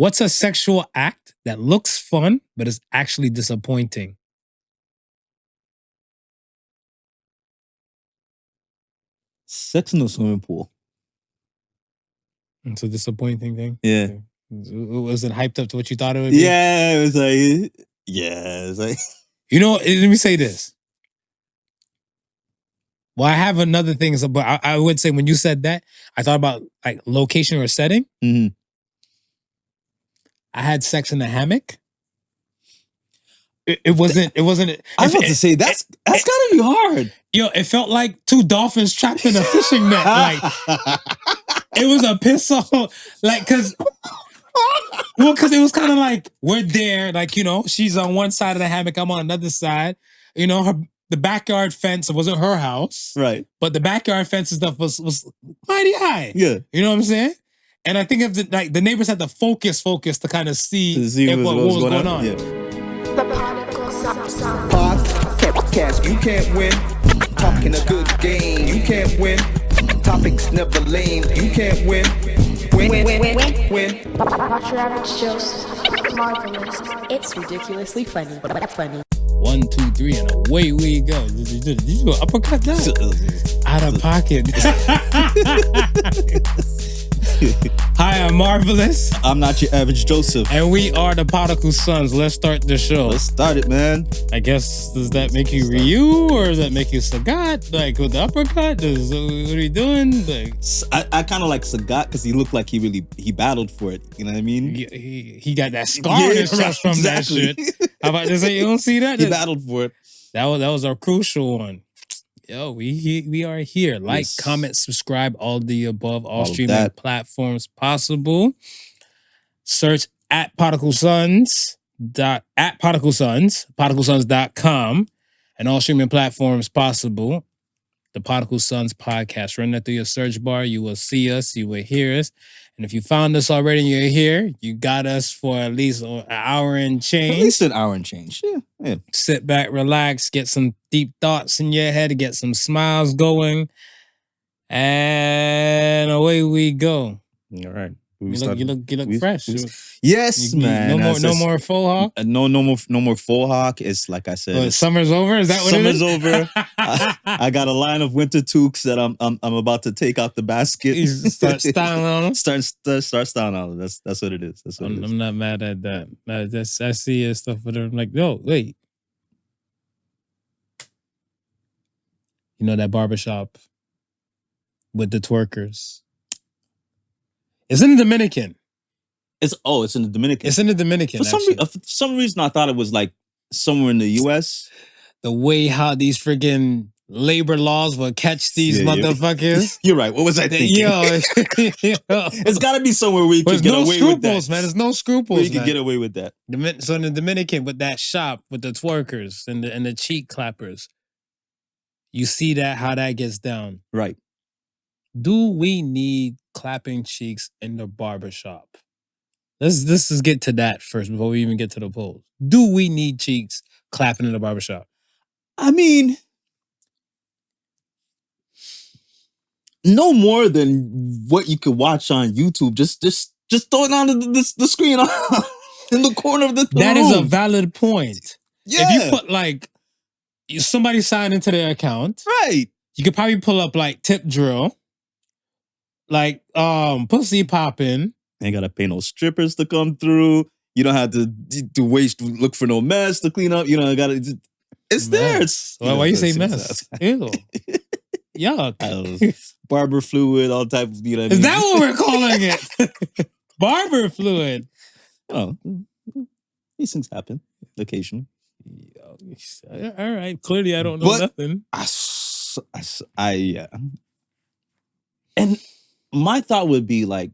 What's a sexual act that looks fun but is actually disappointing? Sex in the swimming pool. It's a disappointing thing. Yeah. Okay. Was it hyped up to what you thought it would be? Yeah, it was like, yeah, it's like. You know, let me say this. Well, I have another thing, but I would say when you said that, I thought about like location or setting. Mm-hmm. I had sex in the hammock. It wasn't. I was about to say that's gotta be hard. Yo, it felt like two dolphins trapped in a fishing net. Like it was a piss off. Like because it was kind of like we're there. Like she's on one side of the hammock, I'm on another side. The backyard fence wasn't her house, right? But the backyard fence and stuff was mighty high. Yeah, you know what I'm saying. And I think if the neighbors had to focus to kind of see what was going on. Yeah. The Podical podcast, you can't win. Talking a good game, you can't win. Topics never lame, you can't win. Win. Watch your average Joseph. Marvelous. It's ridiculously funny. 1, 2, 3, and away we go. Did you go uppercut that? Out of pocket. Hi, I'm Marvelous. I'm not your average Joseph. And we are the Podical Sons. Let's start the show. Let's start it, man. I guess, does that make you Ryu or does that make you Sagat? Like with the uppercut? What are you doing? Like, I kind of like Sagat because he looked like he battled for it. You know what I mean? He got that scar on his chest from exactly. That shit. How about to say you don't see that? He battled for it. That was a crucial one. Yo, we are here. Like, comment, subscribe, all the above, all streaming platforms possible. Search at Podical Sons, podicalsons.com, and all streaming platforms possible. The Podical Sons podcast. Run that through your search bar. You will see us. You will hear us. And if you found us already and you're here, you got us for at least an hour and change. At least an hour and change. Yeah. Sit back, relax, get some deep thoughts in your head, get some smiles going. And away we go. All right. You look fresh. Yes, man. No more faux hawk? No more faux hawk. It's like I said. Summer's over? Is that what it is? Summer's over. I got a line of winter toques that I'm about to take out the basket. Start styling on them? Start styling on them. That's what it is. I'm not mad at that. I see stuff with them like, yo, wait. You know that barbershop with the twerkers? It's in the Dominican. It's in the Dominican. It's in the Dominican. For some reason, I thought it was like somewhere in the U.S. The way how these friggin' labor laws will catch these motherfuckers. You're right. What was I thinking? It's got to be somewhere where you can get away with that. Man. There's no scruples, where you can get away with that. So in the Dominican, with that shop, with the twerkers and the cheek clappers, you see how that gets down. Right. Do we need clapping cheeks in the barbershop? Let's just get to that first before we even get to the polls. Do we need cheeks clapping in the barbershop? I mean, no more than what you could watch on YouTube. Just throw it on the screen in the corner of the room. That is a valid point. Yeah. If you put like somebody sign into their account, right? You could probably pull up like tip drill. Like pussy popping. Ain't gotta pay no strippers to come through. You don't have to look for no mess to clean up. You know, it's there. Why you say mess? Ew. Yuck. Barber fluid, all type of, you know what I mean? Is that what we're calling it? Barber fluid. Oh, these things happen occasionally. All right. Clearly I don't know nothing. And my thought would be like,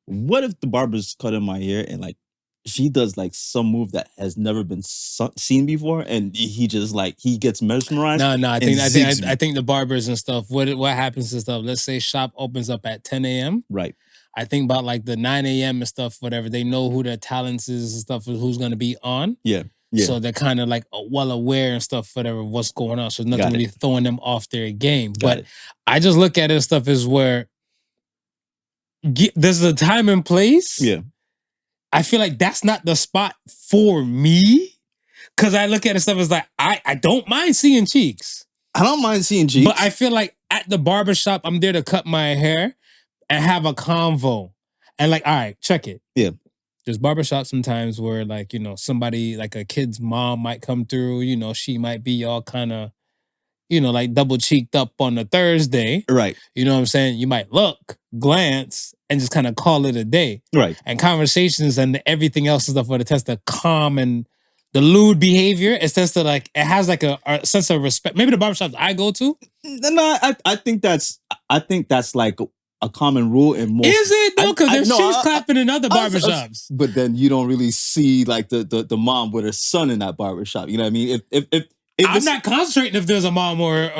what if the barber's cutting my hair and like she does like some move that has never been seen before, and he just like he gets mesmerized? No. I think the barbers and stuff. What happens and stuff? Let's say shop opens up at 10 a.m. Right. I think about like the 9 a.m. and stuff. Whatever, they know who their talents is and stuff. Who's going to be on? Yeah. So they're kind of like well aware and stuff, whatever, what's going on. So nothing really throwing them off their game. But I just look at it and stuff as where there's a time and place. Yeah. I feel like that's not the spot for me. Cause I look at it stuff as like, I don't mind seeing cheeks. I don't mind seeing cheeks. But I feel like at the barbershop, I'm there to cut my hair and have a convo. And like, all right, check it. Yeah. There's barbershops sometimes where like, you know, somebody like a kid's mom might come through, you know, she might be all kind of, you know, like double cheeked up on a Thursday. Right. You know what I'm saying? You might look, glance, and just kind of call it a day. Right. And conversations and everything else and stuff for the test to calm and the lewd behavior, it tends to like, it has like a sense of respect. Maybe the barbershops I go to. No, I think that's like a common rule in most. Is it though? Because there's cheeks clapping in other barbershops. But then you don't really see like the mom with her son in that barbershop. You know what I mean? If I'm not concentrating if there's a mom or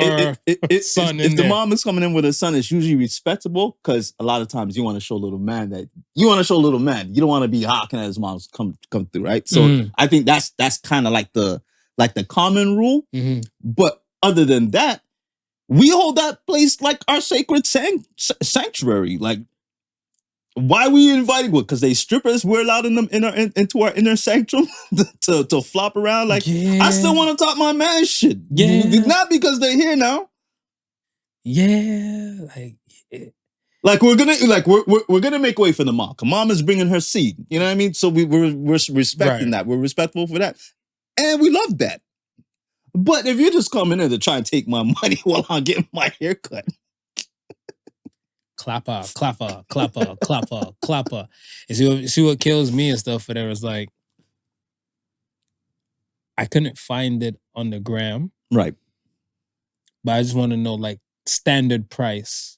son if the mom is coming in with a son, it's usually respectable because a lot of times you want to show little man that you want to show little man. You don't want to be hawking at his mom's come through, right? So I think that's kind of like the common rule. Mm-hmm. But other than that, we hold that place like our sacred sanctuary. Like, why are we inviting? What? Because they strippers we're allowed into our inner sanctum to flop around. Like, yeah. I still want to talk my man shit. Yeah. Not because they're here now. Yeah, like we're gonna make way for the mom. Mom is bringing her seed. You know what I mean? So we're respecting that. We're respectful for that, and we love that. But if you're just coming in to try and take my money while I'm getting my hair cut. Clapper. And see what kills me and stuff. Whatever. It's like I couldn't find it on the gram, right? But I just want to know like standard price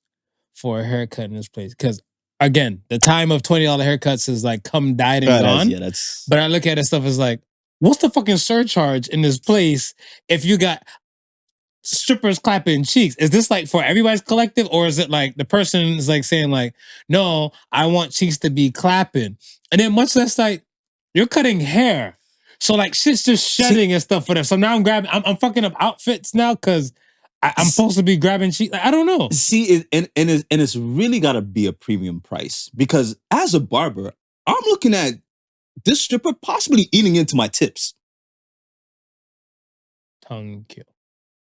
for a haircut in this place because again, the time of $20 haircuts is like come died and gone. But I look at it stuff as like, what's the fucking surcharge in this place if you got strippers clapping cheeks? Is this like for everybody's collective or is it like the person is like saying like, no, I want cheeks to be clapping? And then much less like, you're cutting hair. So like shit's just shedding and stuff for them. So now I'm fucking up outfits now because I'm supposed to be grabbing cheeks. Like, I don't know. See, it's really got to be a premium price because as a barber, I'm looking at this stripper possibly eating into my tips. Tongue kill.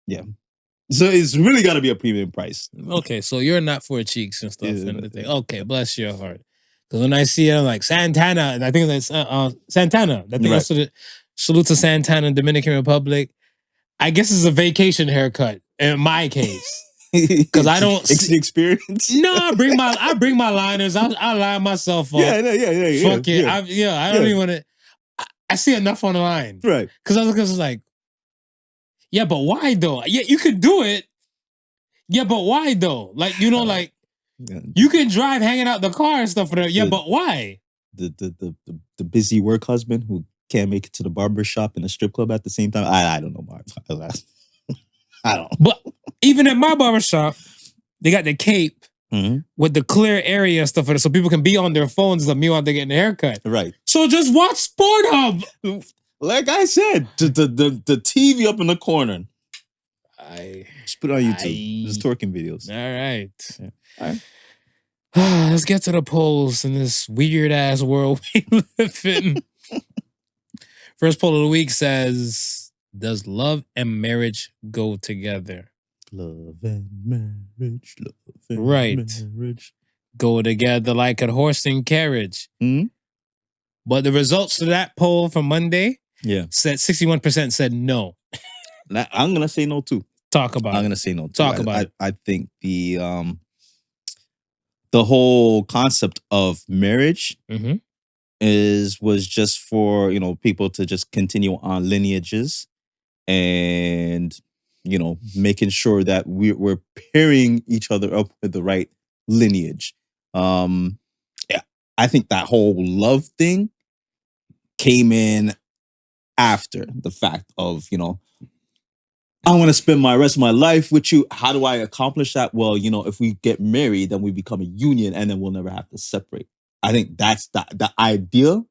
Yeah. So it's really got to be a premium price. Okay, so you're not for cheeks and stuff. Yeah, and the thing. Okay, bless your heart. Because when I see like Santana, and I think that's Santana. I think that's salute to Santana, Dominican Republic. I guess it's a vacation haircut in my case. Because I don't experience. No, I bring my liners. I line myself up. Yeah. Fuck it. I don't even want to. I see enough on the line. Right. Because I was like, yeah, but why though? Yeah, you could do it. Yeah, but why though? Like, you know, like you can drive hanging out the car and stuff for that. Yeah, but why? The busy work husband who can't make it to the barber shop and a strip club at the same time. I don't know, Mark. I don't know. But even at my barbershop, they got the cape with the clear area and stuff for it, so people can be on their phones like me while they're getting a haircut. Right. So just watch Pornhub. Like I said, the TV up in the corner. Just put it on YouTube. Just twerking videos. All right. Yeah. All right. Let's get to the polls in this weird ass world we live in. First poll of the week says, does love and marriage go together? Love and marriage. Love and marriage. Go together like a horse and carriage. Mm-hmm. But the results to that poll from Monday said 61% said no. I'm going to say no too. Talk about it. I'm going to say no too. Talk about it. I think the whole concept of marriage was just for, people to just continue on lineages and, making sure that we're pairing each other up with the right lineage. I think that whole love thing came in after the fact of, I want to spend my rest of my life with you. How do I accomplish that? Well, if we get married, then we become a union and then we'll never have to separate. I think that's the idea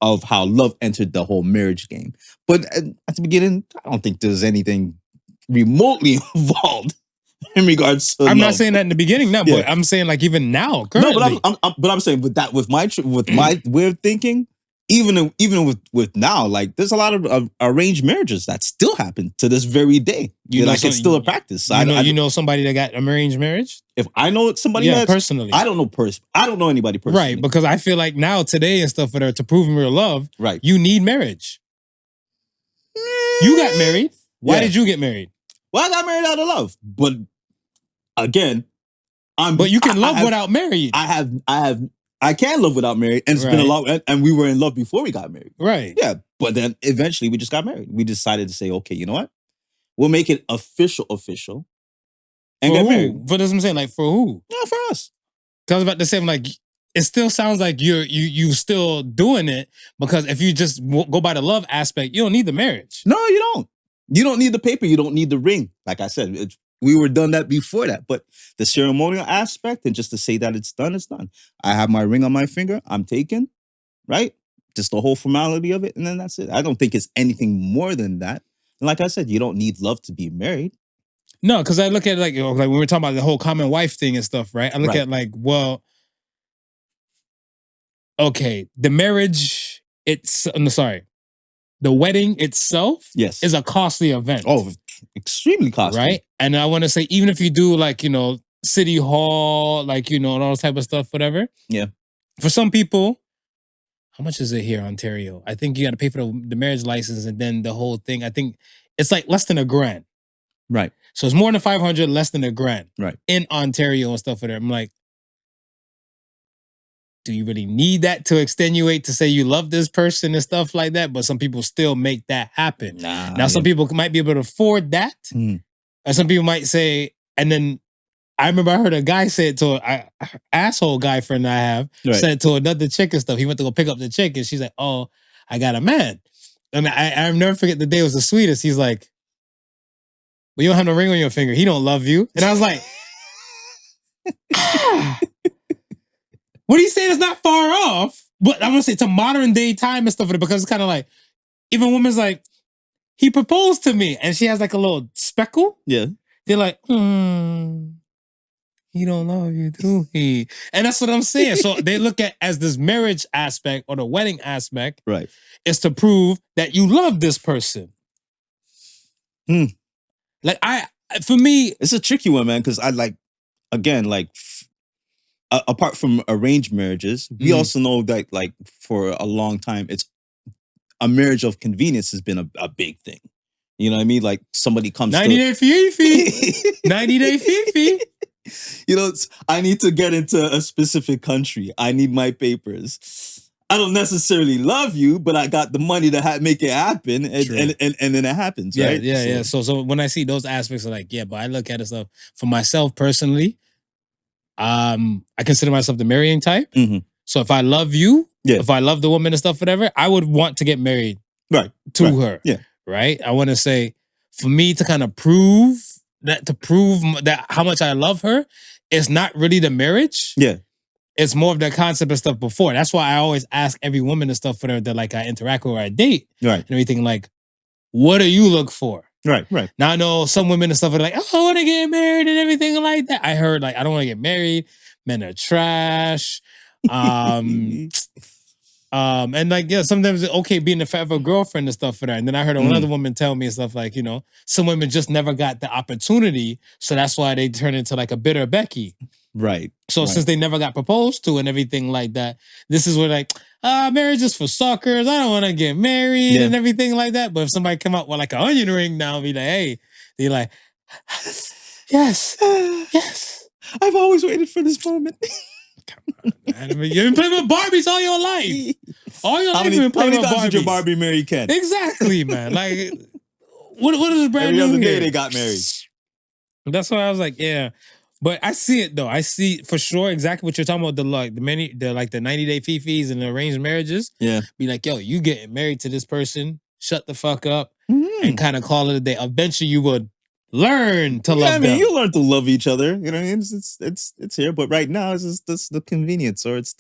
of how love entered the whole marriage game. But at the beginning, I don't think there's anything remotely involved in regards to I'm not love. saying that in the beginning, no, Yeah. but I'm saying like even now, currently. No, but I'm saying with my way of thinking, even with now, like there's a lot of arranged marriages that still happen to this very day. You know like it's still a practice. You know somebody that got arranged marriage? If I know somebody Yeah, has, personally. I don't know anybody personally. Right, because I feel like now today and stuff for to prove real love, Right. you need marriage. You got married. Why Yeah. did you get married? Well, I got married out of love, but again, But you can love without married. I can love without married, and it's been a lot, and we were in love before we got married. Right. Yeah, but then eventually we just got married. We decided to say, okay, you know what? We'll make it official, and for get who? married. But that's what I'm saying, like for who? Yeah, for us. Because I was about to say, like, it still sounds like you still doing it, because if you just go by the love aspect, you don't need the marriage. No, you don't. You don't need the paper. You don't need the ring. Like I said, we were done that before that. But the ceremonial aspect, and just to say that it's done, it's done. I have my ring on my finger. I'm taken, right? Just the whole formality of it, and then that's it. I don't think it's anything more than that. And like I said, you don't need love to be married. No, because I look at it like, like when we're talking about the whole common wife thing and stuff, right? I look at like, well, okay, the marriage, the wedding itself is a costly event. Oh, extremely costly. Right? And I want to say, even if you do like, city hall, like, and all this type of stuff, whatever. Yeah. For some people, how much is it here in Ontario? I think you got to pay for the marriage license and then the whole thing. I think it's like less than $1,000. Right. So it's more than 500, less than $1,000. Right. In Ontario and stuff like that. I'm like, do you really need that to extenuate to say you love this person and stuff like that? But some people still make that happen. Now, some people might be able to afford that. And some people might say, and then I remember I heard a guy say it to an asshole guy friend I have, said to another chick and stuff. He went to go pick up the chick and she's like, oh, I got a man. And I'll never forget the day. It was the sweetest. He's like, well, you don't have no ring on your finger. He don't love you. And I was like, what he's saying is not far off, but I'm gonna say to modern day time and stuff, because it's kind of like, even women's like, he proposed to me, and she has like a little speckle. Yeah. They're like, he don't love you, do he? And that's what I'm saying. So they look at as this marriage aspect or the wedding aspect, right, is to prove that you love this person. Like for me, it's a tricky one, man, because I like, again, like, apart from arranged marriages, we also know that, like, for a long time, it's a marriage of convenience has been a big thing. You know what I mean? Like, somebody comes 90-day Fifi. 90-day Fifi. I need to get into a specific country. I need my papers. I don't necessarily love you, but I got the money to make it happen, and then it happens, right? Yeah. So when I see those aspects, of like, yeah, but I look at it stuff for myself personally. I consider myself the marrying type. So if I love you, if I love the woman and stuff, whatever, I would want to get married to her. Yeah. Right? I want to say, for me to kind of prove that how much I love her, it's not really the marriage. Yeah. It's more of the concept and stuff before. That's why I always ask every woman and stuff for her that like I interact with or I date. Right. And everything like, what do you look for? Right. Now I know some women and stuff are like, oh, I want to get married and everything like that. I heard like, I don't want to get married. Men are trash. And like, yeah, sometimes it's okay being a forever girlfriend and stuff for that. And then I heard another woman tell me stuff like, some women just never got the opportunity. So that's why they turn into like a bitter Becky. Right. So since they never got proposed to and everything like that, this is where like, marriage is for suckers. I don't want to get married and everything like that. But if somebody come out with like an onion ring now, be like, hey, they're like, yes. I've always waited for this moment. Come on, man. You've been playing with Barbies all your life. All your life you've been playing with Barbies. How many times did your Barbie marry Ken? Exactly, man. Like, what is brand new Every other here? day they got married. That's why I was like, yeah. But I see it though. I see for sure exactly what you're talking about. The 90-day fifis and the arranged marriages. Yeah. Be like, yo, you getting married to this person, shut the fuck up, and kind of call it a day. Eventually you would learn to love them. You learn to love each other. You know what I mean? It's here. But right now it's just the convenience, or it's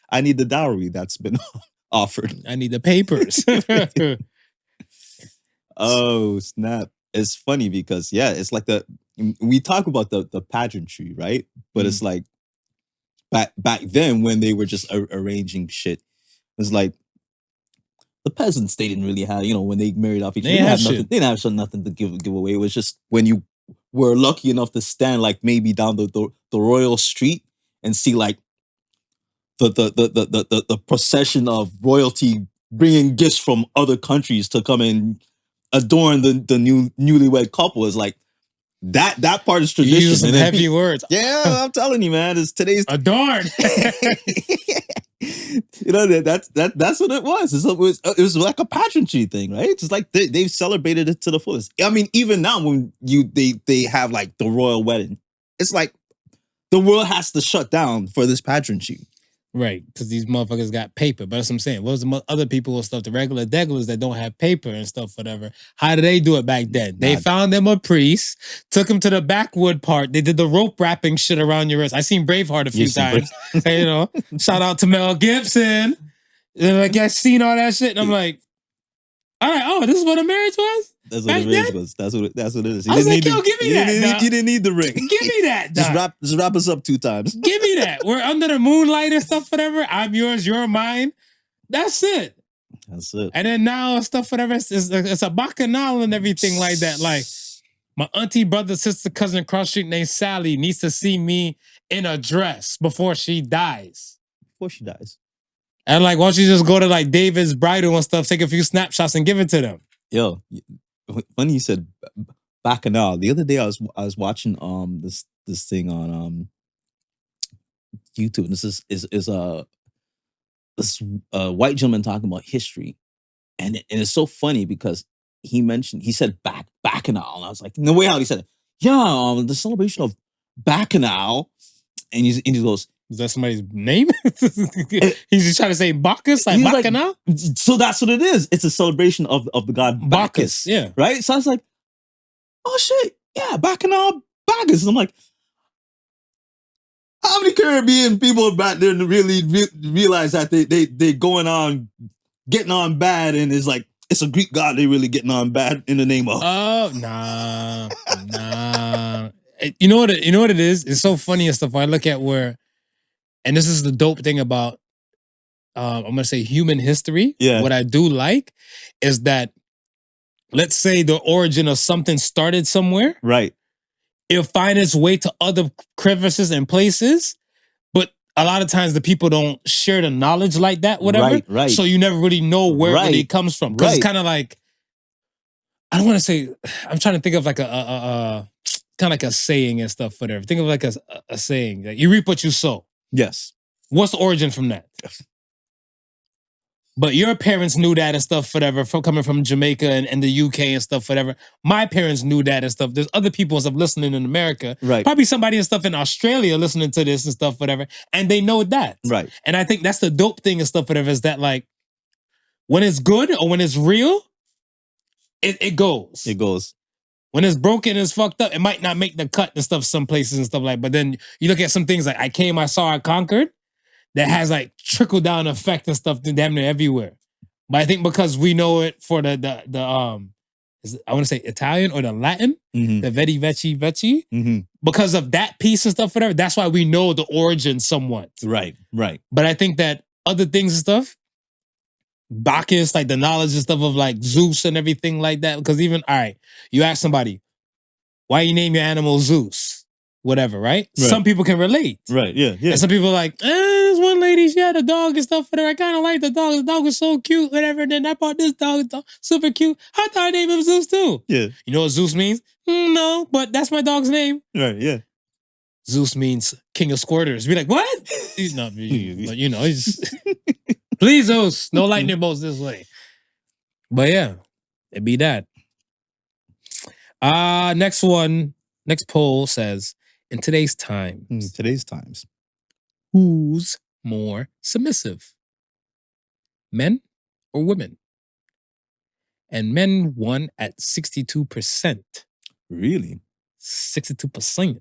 I need the dowry that's been offered. I need the papers. Oh, snap. It's funny because, it's like we talk about the pageantry, right? But it's like back then when they were just arranging shit, it's like the peasants, they didn't really have, when they married off each other, They they didn't have have nothing. shit. They didn't have nothing to give away. It was just when you were lucky enough to stand like maybe down the royal street and see like the procession of royalty bringing gifts from other countries to come and adorn the newlywed couple is like that part is You tradition. use some And then heavy words. yeah, I'm telling you, man, it's today's Adorn. that's what it was. It was like a pageantry thing, right? It's like they've celebrated it to the fullest. I mean, even now when they have like the royal wedding, it's like the world has to shut down for this pageantry. Right, because these motherfuckers got paper. But that's what I'm saying. What was the other people and stuff, the regular degglers that don't have paper and stuff, whatever. How did they do it back then? They found them a priest, took him to the backwood part. They did the rope wrapping shit around your wrist. I seen Braveheart a few times. Shout out to Mel Gibson. And like, I seen all that shit, and I'm like, all right, this is what a marriage was? That's what a marriage was. That's what it is. I was like, yo, give me that. You didn't need the ring. Give me that. Just wrap us up 2 times. Give me that. We're under the moonlight and stuff, whatever. I'm yours, you're mine. That's it. That's it. And then now stuff, whatever, it's a bacchanal and everything like that. Like, my auntie, brother, sister, cousin across the street named Sally needs to see me in a dress before she dies. And like, why don't you just go to like David's bridal and stuff, take a few snapshots and give it to them? Yo, funny you said bacchanal. The other day I was watching this thing on YouTube. And this is this white gentleman talking about history, and it's so funny because he said bacchanal, and I was like, no way how he said it. Yeah, the celebration of bacchanal, and he goes, is that somebody's name? He's just trying to say Bacchus, like bacchanal? Like, so that's what it is. It's a celebration of the god Bacchus. Yeah. Right? So I was like, oh shit, yeah, bacchanal, Bacchus. And I'm like, how many Caribbean people back there really realize that they going on, getting on bad, and it's like, it's a Greek god they really getting on bad in the name of? Oh, nah. You know what it is? It's so funny and stuff. I look at where, and this is the dope thing about, I'm going to say human history. Yeah. What I do like is that, let's say the origin of something started somewhere. Right. It'll find its way to other crevices and places, but a lot of times the people don't share the knowledge like that, whatever. Right. So you never really know where it really comes from. Because it's kind of like, I don't want to say, I'm trying to think of like a kind of like a saying and stuff, whatever. Think of like a saying. Like, you reap what you sow. Yes. What's the origin from that? But your parents knew that and stuff, whatever, from coming from Jamaica and the UK and stuff, whatever. My parents knew that and stuff. There's other people and stuff listening in America. Right. Probably somebody and stuff in Australia listening to this and stuff, whatever. And they know that. Right. And I think that's the dope thing and stuff, whatever, is that like, when it's good or when it's real, it goes. It goes. When it's broken, it's fucked up. It might not make the cut and stuff some places and stuff like. But then you look at some things like I Came, I Saw, I Conquered, that has like trickle down effect and stuff damn near everywhere. But I think because we know it for the I want to say Italian or the Latin, the vedi veci veci, because of that piece and stuff, whatever. That's why we know the origin somewhat. Right. But I think that other things and stuff, Bacchus, like the knowledge and stuff of like Zeus and everything like that. Because even, all right, you ask somebody, why you name your animal Zeus? Whatever, right? Some people can relate. Right, yeah. And some people are like, there's one lady, she had a dog and stuff, whatever. I kind of like the dog. The dog was so cute, whatever. Then I bought this dog, super cute. I thought I named him Zeus too. Yeah. You know what Zeus means? No, but that's my dog's name. Right, yeah. Zeus means king of squirters. Be like, what? He's not, but you know, he's please, Zeus, no lightning bolts this way. But yeah, it'd be that. Next poll says, in today's times, who's more submissive? Men or women? And men won at 62%. Really? 62%.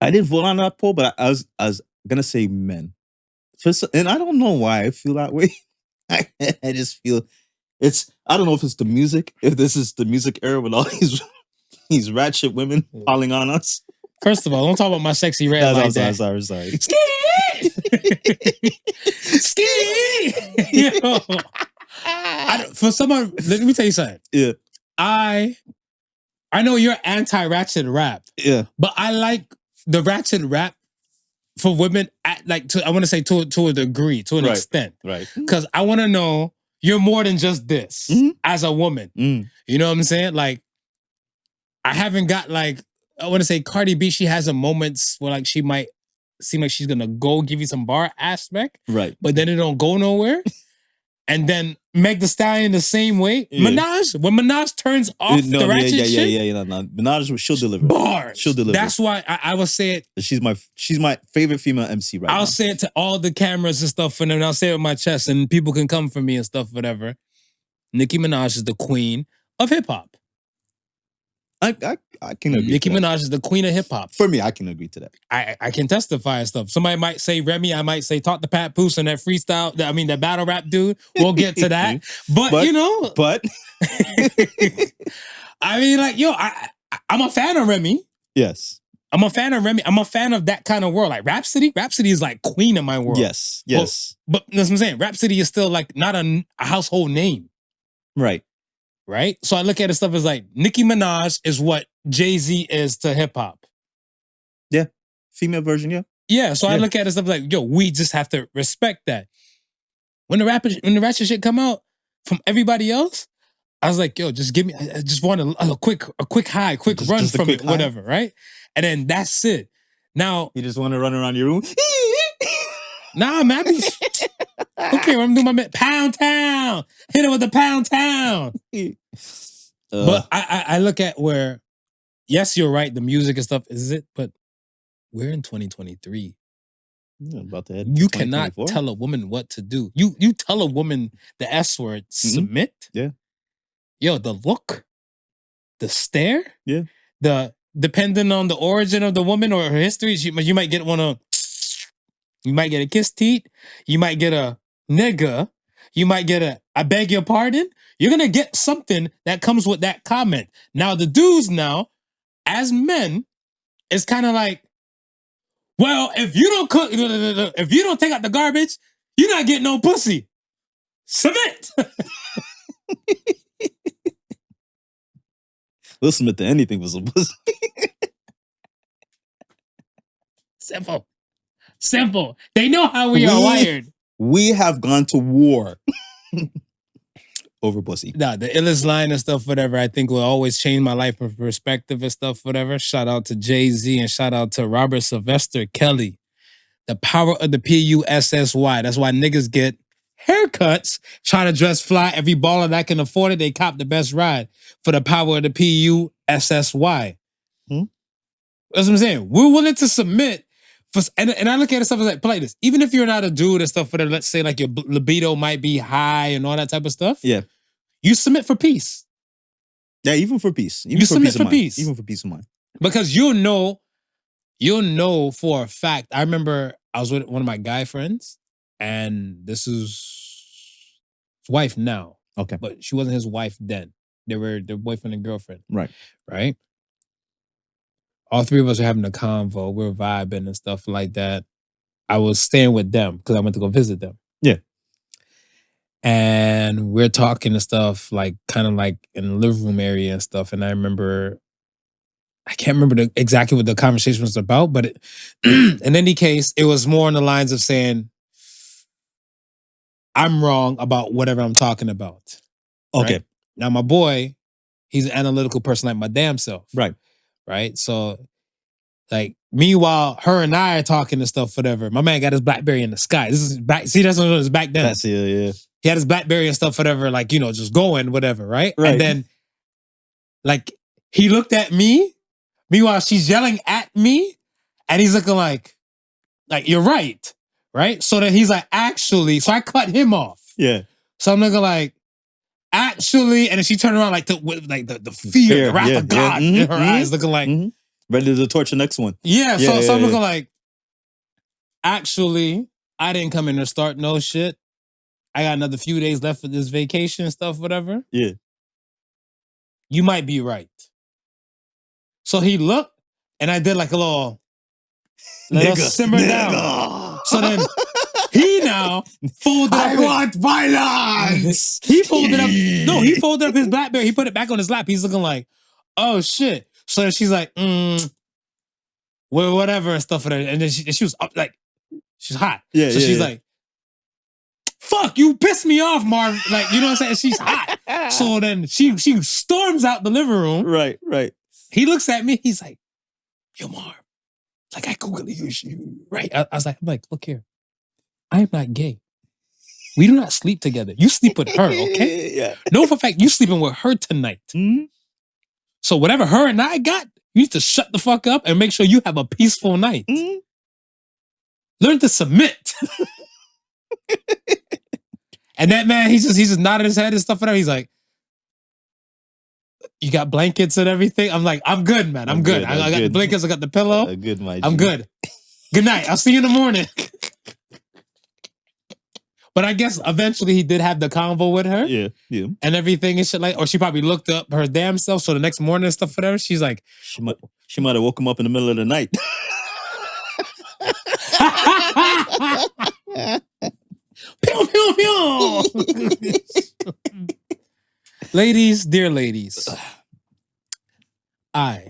I didn't vote on that poll, but I was gonna say men. And I don't know why I feel that way. I just feel I don't know if it's the music, if this is the music era with all these these ratchet women calling on us. First of all, don't talk about my sexy red No, like that. sorry. Ski! Yo. For someone, let me tell you something. Yeah. I know you're anti-ratchet rap. Yeah. But I like the ratchet rap for women I want to say to a degree, to an extent. Right. Because I want to know you're more than just this as a woman. You know what I'm saying? Like, I haven't got I want to say Cardi B, she has a moments where like she might seem like she's gonna go give you some bar aspect. Right. But then it don't go nowhere. And then Meg Thee Stallion the same way. Yeah. Minaj, when Minaj turns off the ratchet shit. No. Minaj, she'll deliver. Bars. She'll deliver. That's why I will say it. She's my favorite female MC right now. I'll say it to all the cameras and stuff, and then I'll say it with my chest, and people can come for me and stuff, whatever. Nicki Minaj is the queen of hip hop. I can agree. Nicki Minaj is the queen of hip hop. For me, I can agree to that. I can testify and stuff. Somebody might say Remy, I might say talk to Pat Poose and that freestyle, that battle rap dude. We'll get to that. But you know. But I mean, like, yo, I'm a fan of Remy. Yes. I'm a fan of Remy. I'm a fan of that kind of world. Like Rhapsody. Rhapsody is like queen in my world. Yes. But that's what I'm saying. Rhapsody is still like not a household name. Right. So I look at it stuff as like Nicki Minaj is what Jay-Z is to hip hop. Yeah. Female version, yeah. Yeah. So I look at it stuff like, yo, we just have to respect that. When the ratchet shit come out from everybody else, I was like, yo, just give me, I just want a quick high, run from it, whatever, right? And then that's it. Now you just want to run around your room. Nah, man. Okay, I'm doing my Pound Town. Hit it with the Pound Town. But I look at where, yes, you're right. The music and stuff is it, but we're in 2023. About to head you cannot tell a woman what to do. You tell a woman the S word, submit. Yeah. Yo, the look, the stare. Yeah. Depending on the origin of the woman or her history, you might get you might get a kiss teeth. You might get a nigga. You might get I beg your pardon. You're going to get something that comes with that comment. Now, the dudes now, as men, it's kind of like, well, if you don't cook, if you don't take out the garbage, you're not getting no pussy. Submit. We'll submit to anything for some pussy. Simple. They know how we are wired. We have gone to war over pussy. Nah, the illest line and stuff, whatever, I think will always change my life and perspective and stuff, whatever. Shout out to Jay-Z and shout out to Robert Sylvester Kelly. The power of the P-U-S-S-Y. That's why niggas get haircuts, trying to dress fly. Every baller that can afford it, they cop the best ride for the power of the P-U-S-S-Y. That's what I'm saying. We're willing to submit. And I look at it stuff like, play this. Even if you're not a dude and stuff, whatever, let's say like your libido might be high and all that type of stuff. Yeah. You submit for peace. Yeah, even for peace. Even you for submit peace for peace. Even for peace of mind. Because you'll know for a fact. I remember I was with one of my guy friends, and this is his wife now. Okay. But she wasn't his wife then. They were their boyfriend and girlfriend. Right. All three of us were having a convo. We were vibing and stuff like that. I was staying with them because I went to go visit them. Yeah. And we're talking and stuff, like kind of like in the living room area and stuff. And I can't remember exactly what the conversation was about, but in any case, it was more on the lines of saying, I'm wrong about whatever I'm talking about. Okay. Right? Now, my boy, he's an analytical person like my damn self. Right? So, like, meanwhile, her and I are talking and stuff, whatever. My man got his BlackBerry in the sky. This is back. See, that's what it was back then. That's yeah. He had his BlackBerry and stuff, whatever, like, just going, whatever, right? And then, like, he looked at me. Meanwhile, she's yelling at me. And he's looking like, you're right. Right? So then he's like, actually, so I cut him off. Yeah. So I'm looking like, actually, and then she turned around the fear, the wrath of God in her eyes, looking like ready to torch the next one. So I'm looking like, actually, I didn't come in to start no shit. I got another few days left for this vacation and stuff, whatever. Yeah. You might be right. So he looked, and I did like a little simmer down. So then he now folded up. I want violence. He folded up. No, he folded up his BlackBerry. He put it back on his lap. He's looking like, oh shit. So then she's like, well, whatever and stuff. And then she was up like, she's hot. Yeah. So she's like, fuck, you pissed me off, Marv. Like, you know what I'm saying? She's hot. So then she storms out the living room. Right. He looks at me. He's like, yo, Marv. Like, I Googly use you. Right. I was like, look here. I am not gay. We do not sleep together. You sleep with her, okay? Yeah. No, for a fact, you sleeping with her tonight. Mm-hmm. So whatever her and I got, you need to shut the fuck up and make sure you have a peaceful night. Mm-hmm. Learn to submit. And that man, he just nodded his head and stuff. Whatever. He's like, you got blankets and everything? I'm like, I'm good, man. I'm good. I got the blankets. I got the pillow. Good, my G. I'm good. Good night. I'll see you in the morning. But I guess eventually he did have the convo with her. Yeah. And everything and shit like, or she probably looked up her damn self. So the next morning and stuff, whatever, she's like, She might have woke him up in the middle of the night. pew, pew, pew. Ladies, dear ladies, I,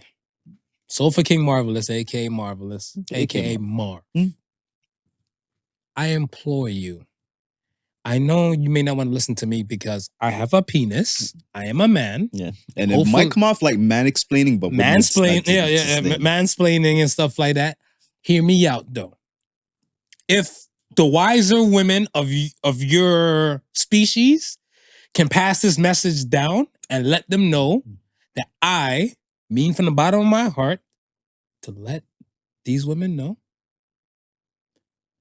Sofa King Marvelous, aka Marvelous, aka Mar, I implore you. I know you may not want to listen to me because I have a penis. I am a man. Yeah. And it might come off like man-explaining, but mansplaining, mansplaining and stuff like that. Hear me out though. If the wiser women of your species can pass this message down and let them know that I mean from the bottom of my heart to let these women know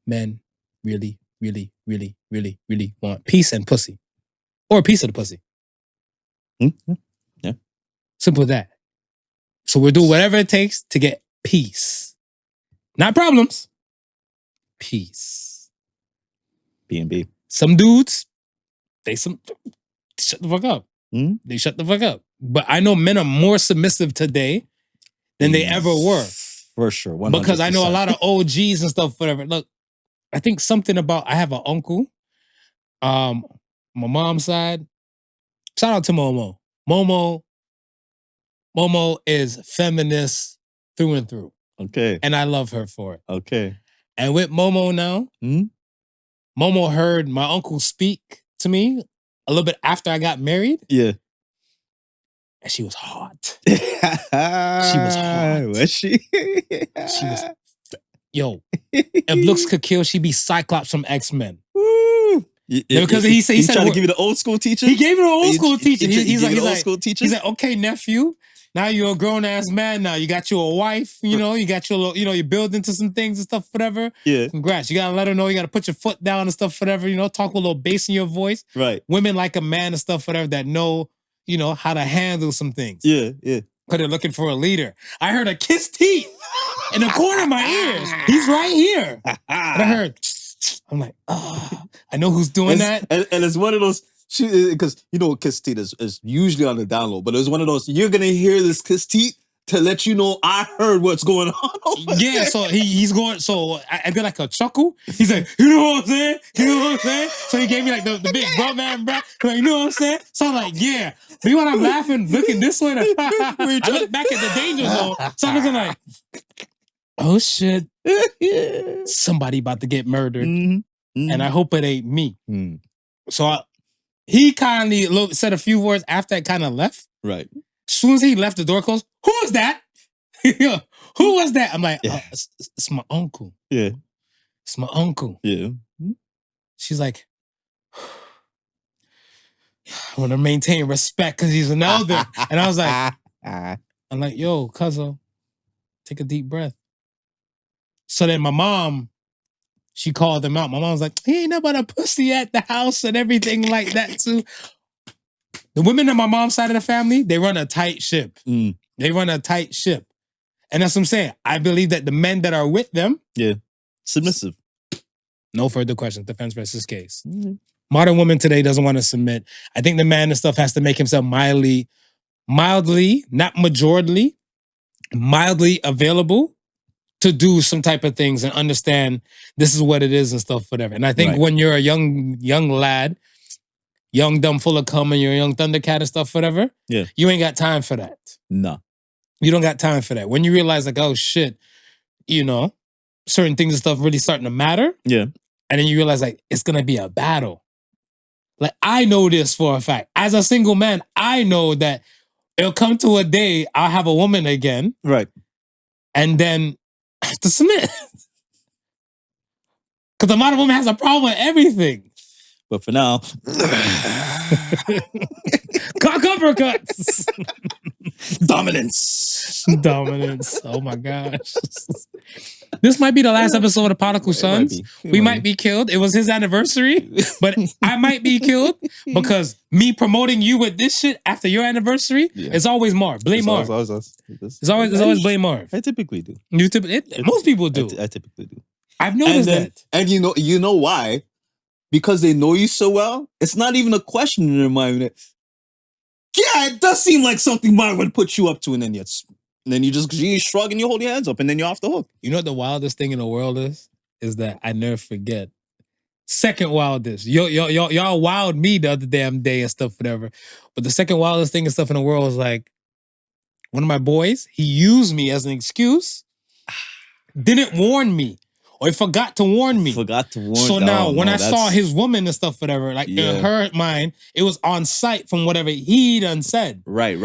men really, really, really, really, really want peace and pussy. Or a piece of the pussy. Mm-hmm. Yeah. Simple as that. So we'll do whatever it takes to get peace. Not problems. Peace. B&B. Some dudes, they shut the fuck up. Mm-hmm. They shut the fuck up. But I know men are more submissive today than they ever were. For sure. 100%. Because I know a lot of OGs and stuff, whatever. Look, I think something about, I have an uncle, my mom's side. Shout out to Momo. Momo is feminist through and through. Okay. And I love her for it. Okay. And with Momo now, Momo heard my uncle speak to me a little bit after I got married. Yeah. And she was hot. She was hot. Was she? She was, yo, if looks could kill, she'd be Cyclops from X-Men. Woo. Because he said trying to give you the old school teacher? He gave me the old school teacher. He's like, old school teacher? He's like, okay, nephew, now you're a grown-ass man now. You got you a wife, you know, you got your little, you know, you build into some things and stuff, whatever. Yeah. Congrats. You gotta let her know, you gotta put your foot down and stuff, whatever, you know, talk with a little bass in your voice. Right. Women like a man and stuff, whatever, that know, you know, how to handle some things. Yeah. Because they're looking for a leader. I heard a kiss teeth in the corner of my ears. He's right here. And I heard, I'm like, I know who's doing that. And it's one of those, because you know kiss teeth is usually on the download, but it was one of those, you're going to hear this kiss teeth to let you know I heard what's going on over there. So he's going, so I did like a chuckle. He's like, you know what I'm saying? You know what I'm saying? So he gave me like the big bro man, like, you know what I'm saying? So I'm like, yeah. But when I'm laughing, looking this way, I look back at the danger zone. So I'm looking like, oh shit. Somebody about to get murdered. And I hope it ain't me. So he kindly said a few words after I kind of left. Right. As soon as he left, the door closed. Who was that? Who was that? I'm like, it's my uncle. Yeah. It's my uncle. Yeah. She's like, I want to maintain respect because he's an elder. And I was like, I'm like, yo, cuzzo, take a deep breath. So then my mom, she called him out. My mom was like, he ain't about a pussy at the house and everything like that too. The women on my mom's side of the family, they run a tight ship. They run a tight ship. And that's what I'm saying. I believe that the men that are with them. Yeah. Submissive. No further questions. Defense versus case. Modern woman today doesn't want to submit. I think the man and stuff has to make himself mildly, not majorly, mildly available to do some type of things and understand this is what it is and stuff, whatever. And I think Right. when you're a young lad, young, dumb, full of cum, and you're a young Thundercat and stuff, whatever, Yeah. you ain't got time for that. No. You don't got time for that. When you realize, like, oh shit, you know, certain things and stuff really starting to matter. Yeah. And then you realize, like, it's gonna be a battle. Like, I know this for a fact. As a single man, I know that it'll come to a day I'll have a woman again, Right. and then I have to submit. Because the modern woman has a problem with everything. But for now, Cock uppercuts. dominance. Dominance. Oh my gosh. This might be the last episode of Podical Sons. We might be killed. It was his anniversary, but I might be killed because me promoting you with this shit after your anniversary is always Marv. Blame Marv. It's always blame Marv. I typically do. Most people do. I typically do. I've noticed that. And you know why? Because they know you so well. It's not even a question in their mind. Yeah, it does seem like something Marv would put you up to, and then you shrug and you hold your hands up, and then you're off the hook. You know what the wildest thing in the world is? Is that I never forget. Second wildest. Y'all wowed me the other damn day and stuff, whatever. But the second wildest thing and stuff in the world is like one of my boys, he used me as an excuse, didn't warn me. Or he forgot to warn me. So now when I saw his woman and stuff, whatever, like in her mind, it was on site from whatever he done said. Right.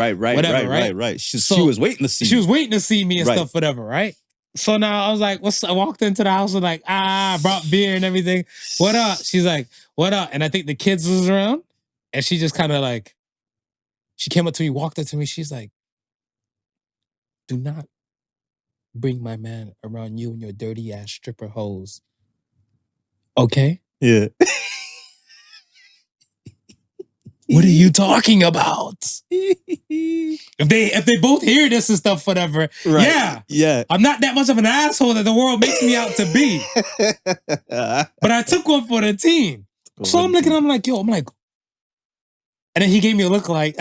She was waiting to see. She was waiting to see me and stuff, whatever, right? So now I was like, I walked into the house and like, brought beer and everything. What up? She's like, what up? And I think the kids was around. And she just kind of like, she came up to me, walked up to me. She's like, do not bring my man around you and your dirty ass stripper hoes. Okay? Yeah. What are you talking about? If they both hear this and stuff, whatever, yeah. I'm not that much of an asshole that the world makes me out to be. But I took one for the team. So I'm looking, I'm like, and then he gave me a look like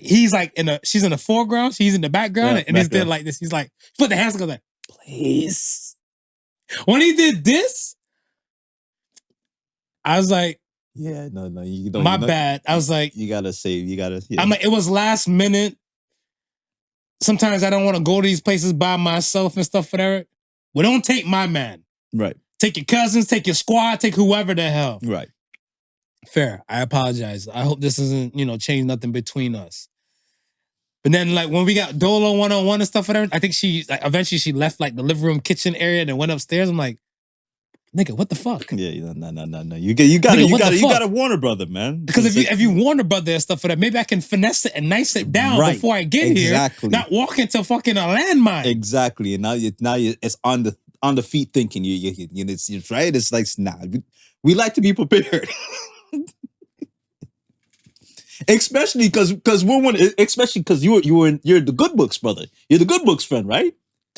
he's like she's in the foreground, she's in the background, and he's there like this. He's like, put the hands together, like, please. When he did this, I was like, yeah, no, you don't. My bad. I was like, you gotta save. Yeah. I'm like, it was last minute. Sometimes I don't want to go to these places by myself and stuff, whatever. Well, don't take my man. Right. Take your cousins, take your squad, take whoever the hell. Right. Fair. I apologize. I hope this doesn't, change nothing between us. But then, like, when we got Dolo one-on-one and stuff, whatever, I think eventually she left, like, the living room, kitchen area and went upstairs. I'm like, nigga, what the fuck? Yeah, no. You gotta warn her brother, man. Because if you warn her brother and stuff for that, maybe I can finesse it and nice it down before I get here. Not walk into fucking a landmine. Exactly. And now it's on the feet thinking. It's right. It's like, nah. We like to be prepared. Especially because you're the good books brother. You're the good books friend, right?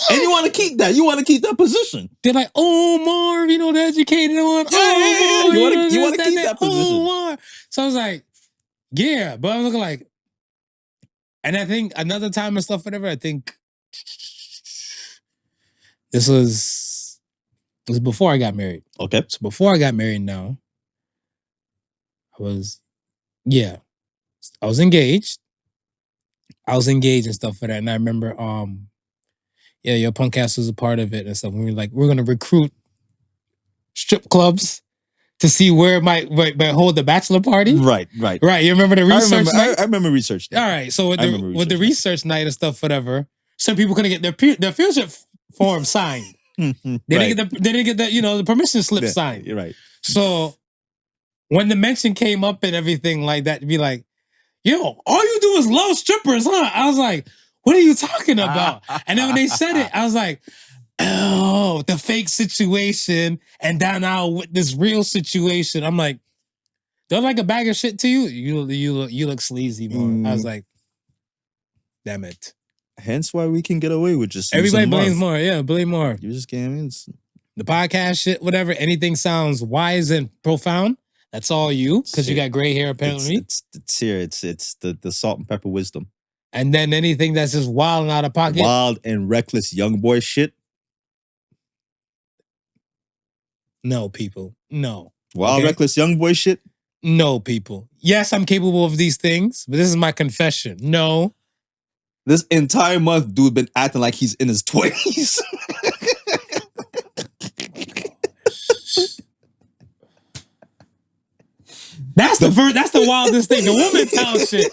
And you want to keep that. You want to keep that position. They're like, oh, Marv, the educated one. Yeah. You want to keep that position. Marv. So I was like, yeah, but I'm looking like, and I think another time and stuff, whatever. I think this was before I got married. Okay. So before I got married, now I was engaged. I was engaged and stuff for that, and I remember, your punk ass was a part of it and stuff. And we were like, we're gonna recruit strip clubs to see where it might hold the bachelor party. Right. You remember the research night? I remember research night. All right. So with the research night and stuff, whatever, some people couldn't get their field trip form signed. They didn't get the permission slip signed. You're right. So when the mention came up and everything like that, to be like, yo, all you do is love strippers, huh? I was like, what are you talking about? And then when they said it, I was like, oh, the fake situation. And then now with this real situation, I'm like, they're like a bag of shit to you? You look sleazy, man. I was like, damn it. Hence why we can get away with just everybody blames more. Yeah, blame more. You just can't. The podcast shit, whatever, anything sounds wise and profound, that's all you, because you got gray hair apparently. It's here. It's the salt and pepper wisdom. And then anything that's just wild and out of pocket. Wild and reckless young boy shit. No, people. No. Wild, reckless young boy shit. No, people. Yes, I'm capable of these things, but this is my confession. No. This entire month, dude been acting like he's in his 20s. That's the wildest thing. The woman town shit.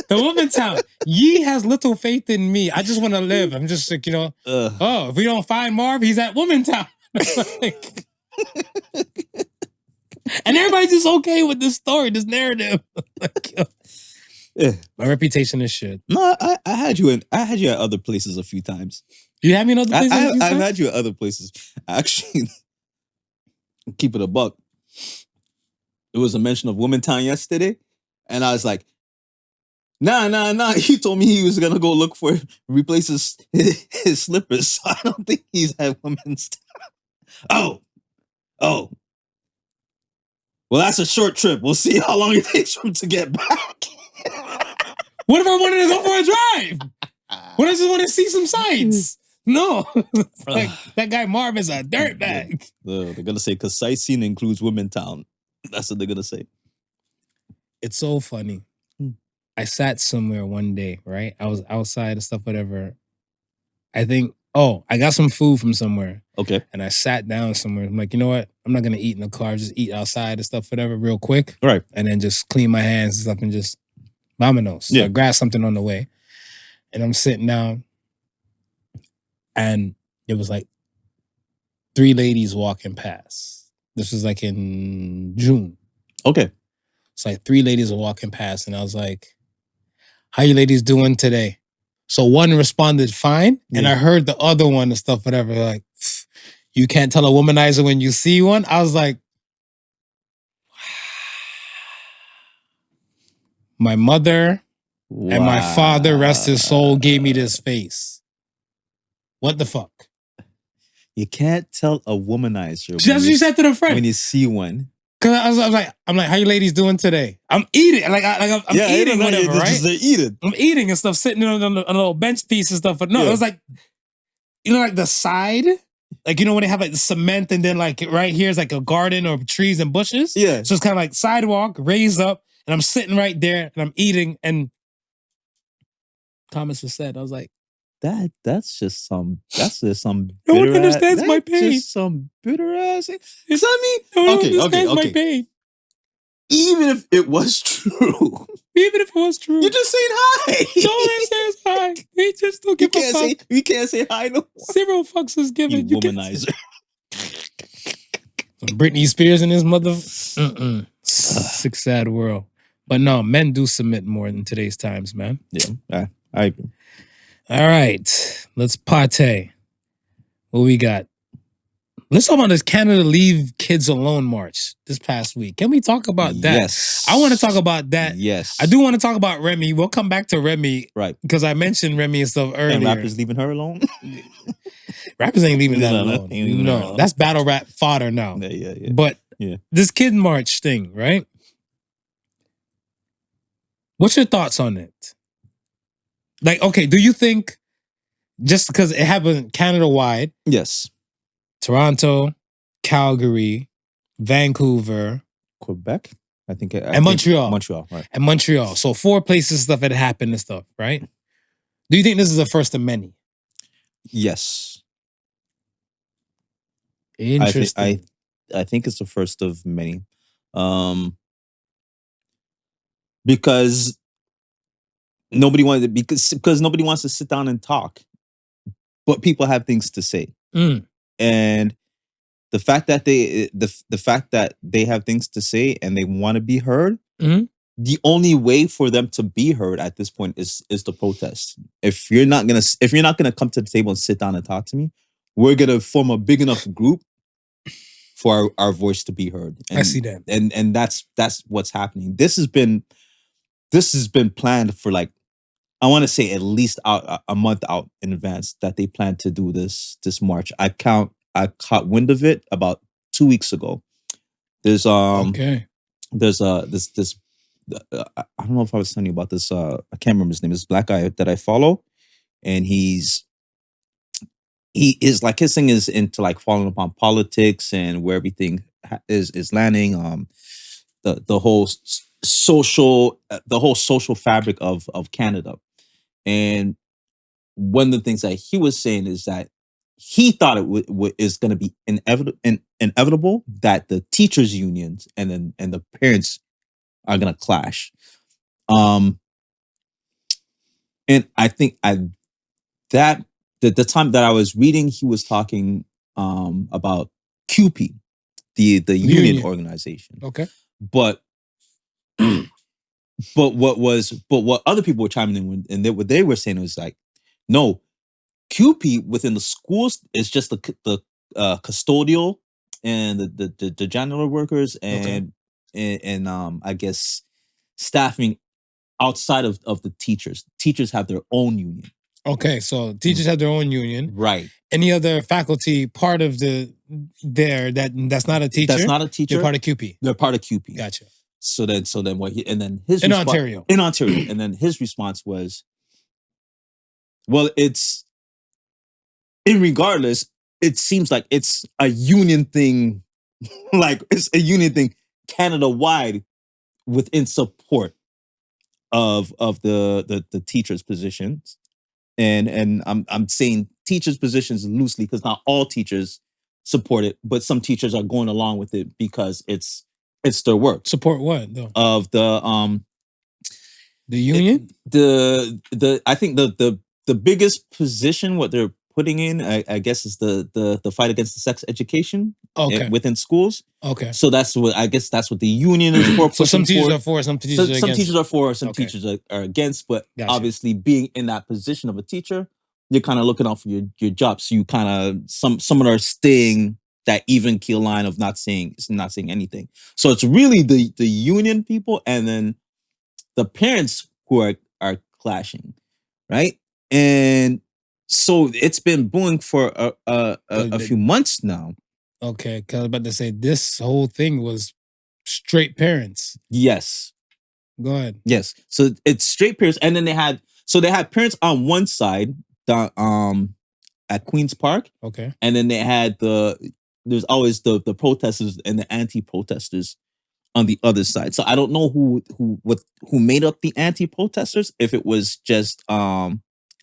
The woman town. Ye has little faith in me. I just want to live. I'm just like, if we don't find Marv, he's at woman town. And everybody's just okay with this story, this narrative. My reputation is shit. No, I had you at other places a few times. You had me in other places? I've had you at other places. Actually, keep it a buck. It was a mention of Womantown yesterday, and I was like, nah. He told me he was gonna go replace his slippers. So I don't think he's at Women's Town. Oh. Well, that's a short trip. We'll see how long it takes for him to get back. What if I wanted to go for a drive? What if I just want to see some sights? No. Like, that guy Marv is a dirtbag. They're going to say, because sightseeing includes Womentown. That's what they're going to say. It's so funny. I sat somewhere one day, right? I was outside and stuff, whatever. I think, I got some food from somewhere. Okay. And I sat down somewhere. I'm like, you know what? I'm not going to eat in the car. Just eat outside and stuff, whatever, real quick. Right. And then just clean my hands and stuff and just vamonos. So I grabbed something on the way. And I'm sitting down. And it was like 3 ladies walking past. This was like in June. Okay. It's like 3 ladies were walking past. And I was like, how you ladies doing today? So one responded fine. And I heard the other one and stuff, whatever, like, you can't tell a womanizer when you see one. I was like, my mother and my father, rest his soul, gave me this face. What the fuck? You can't tell a womanizer. That's what you said to the friend. When you see one. Cause I was like, how you ladies doing today? I'm eating, I'm eating whatever, right? They're eating. I'm eating and stuff, sitting on a little bench piece and stuff. But no, it was like, like the side, like when they have like the cement and then like right here is like a garden or trees and bushes. Yeah. So it's kind of like sidewalk raised up, and I'm sitting right there and I'm eating. And Thomas was said, I was like, that's just some no one understands my pain. Just some bitter ass. It's not me. No one understands my pain. Even if it was true. Even if it was true. You're just saying hi. No one says hi. They just don't give a fuck. You can't say hi no more. 0 fucks is given. You womanizer. Britney Spears and his mother. Sick, sad world. But no, men do submit more in today's times, man. Yeah, I agree. All right, let's partay. What we got? Let's talk about this Canada Leave Kids Alone march this past week. Can we talk about that? Yes. I want to talk about that. Yes. I do want to talk about Remy. We'll come back to Remy. Right. Because I mentioned Remy and stuff earlier. And rappers leaving her alone? Rappers ain't leaving that alone. No, that's battle rap fodder now. Yeah. But this Kid March thing, right? What's your thoughts on it? Like, okay, do you think just because it happened Canada-wide? Yes. Toronto, Calgary, Vancouver, Quebec, I think. And Montreal. Montreal, right. And Montreal. So 4 places stuff had happened and stuff, right? Do you think this is the first of many? Yes. Interesting. I think it's the first of many. Because nobody wanted to, because nobody wants to sit down and talk. But people have things to say. And the fact that they have things to say and they want to be heard, the only way for them to be heard at this point is to protest. If you're not gonna come to the table and sit down and talk to me, we're gonna form a big enough group for our voice to be heard. And, I see that. And that's what's happening. This has been planned for, like, I want to say at least a month out in advance that they plan to do this march. I caught wind of it about 2 weeks ago. There's this I don't know if I was telling you about this. I can't remember his name. This black guy that I follow, and he is like, his thing is into like following upon politics and where everything is landing. The whole social fabric of Canada. And one of the things that he was saying is that he thought it is going to be inevitable that the teachers unions and the parents are going to clash. And I think the time that I was reading, he was talking about QP, the union organization. Okay. But what other people were chiming in, what they were saying was like, no, QP within the schools is just the custodial and the janitor workers and I guess staffing outside of the teachers. Teachers have their own union. Okay, so teachers have their own union. Right. Any other faculty part of that's not a teacher? That's not a teacher. They're part of QP. They're part of QP. Gotcha. So then what he, and then his in Ontario. And then his response was, well, it's regardless, it seems like it's a union thing, like it's a union thing Canada wide within support of the teachers' positions. And I'm saying teachers' positions loosely because not all teachers support it, but some teachers are going along with it because it's their work. Support what though? Of the union? I think the biggest position what they're putting in, I guess, is the fight against the sex education within schools. Okay. So that's what the union is for. So some teachers are for, some teachers are against. Some teachers are for, some teachers are against. But obviously, being in that position of a teacher, you're kind of looking out for your job. So you kind of some are staying that even keel line of not saying anything. So it's really the union people and then the parents who are clashing, right? And so it's been brewing for a few months now. Okay, because I was about to say this whole thing was straight parents. Yes. Go ahead. Yes. So it's straight parents, and then they had parents on one side, at Queen's Park. Okay. And then they had there's always the protesters and the anti-protesters on the other side. So I don't know who made up the anti-protesters, if it was just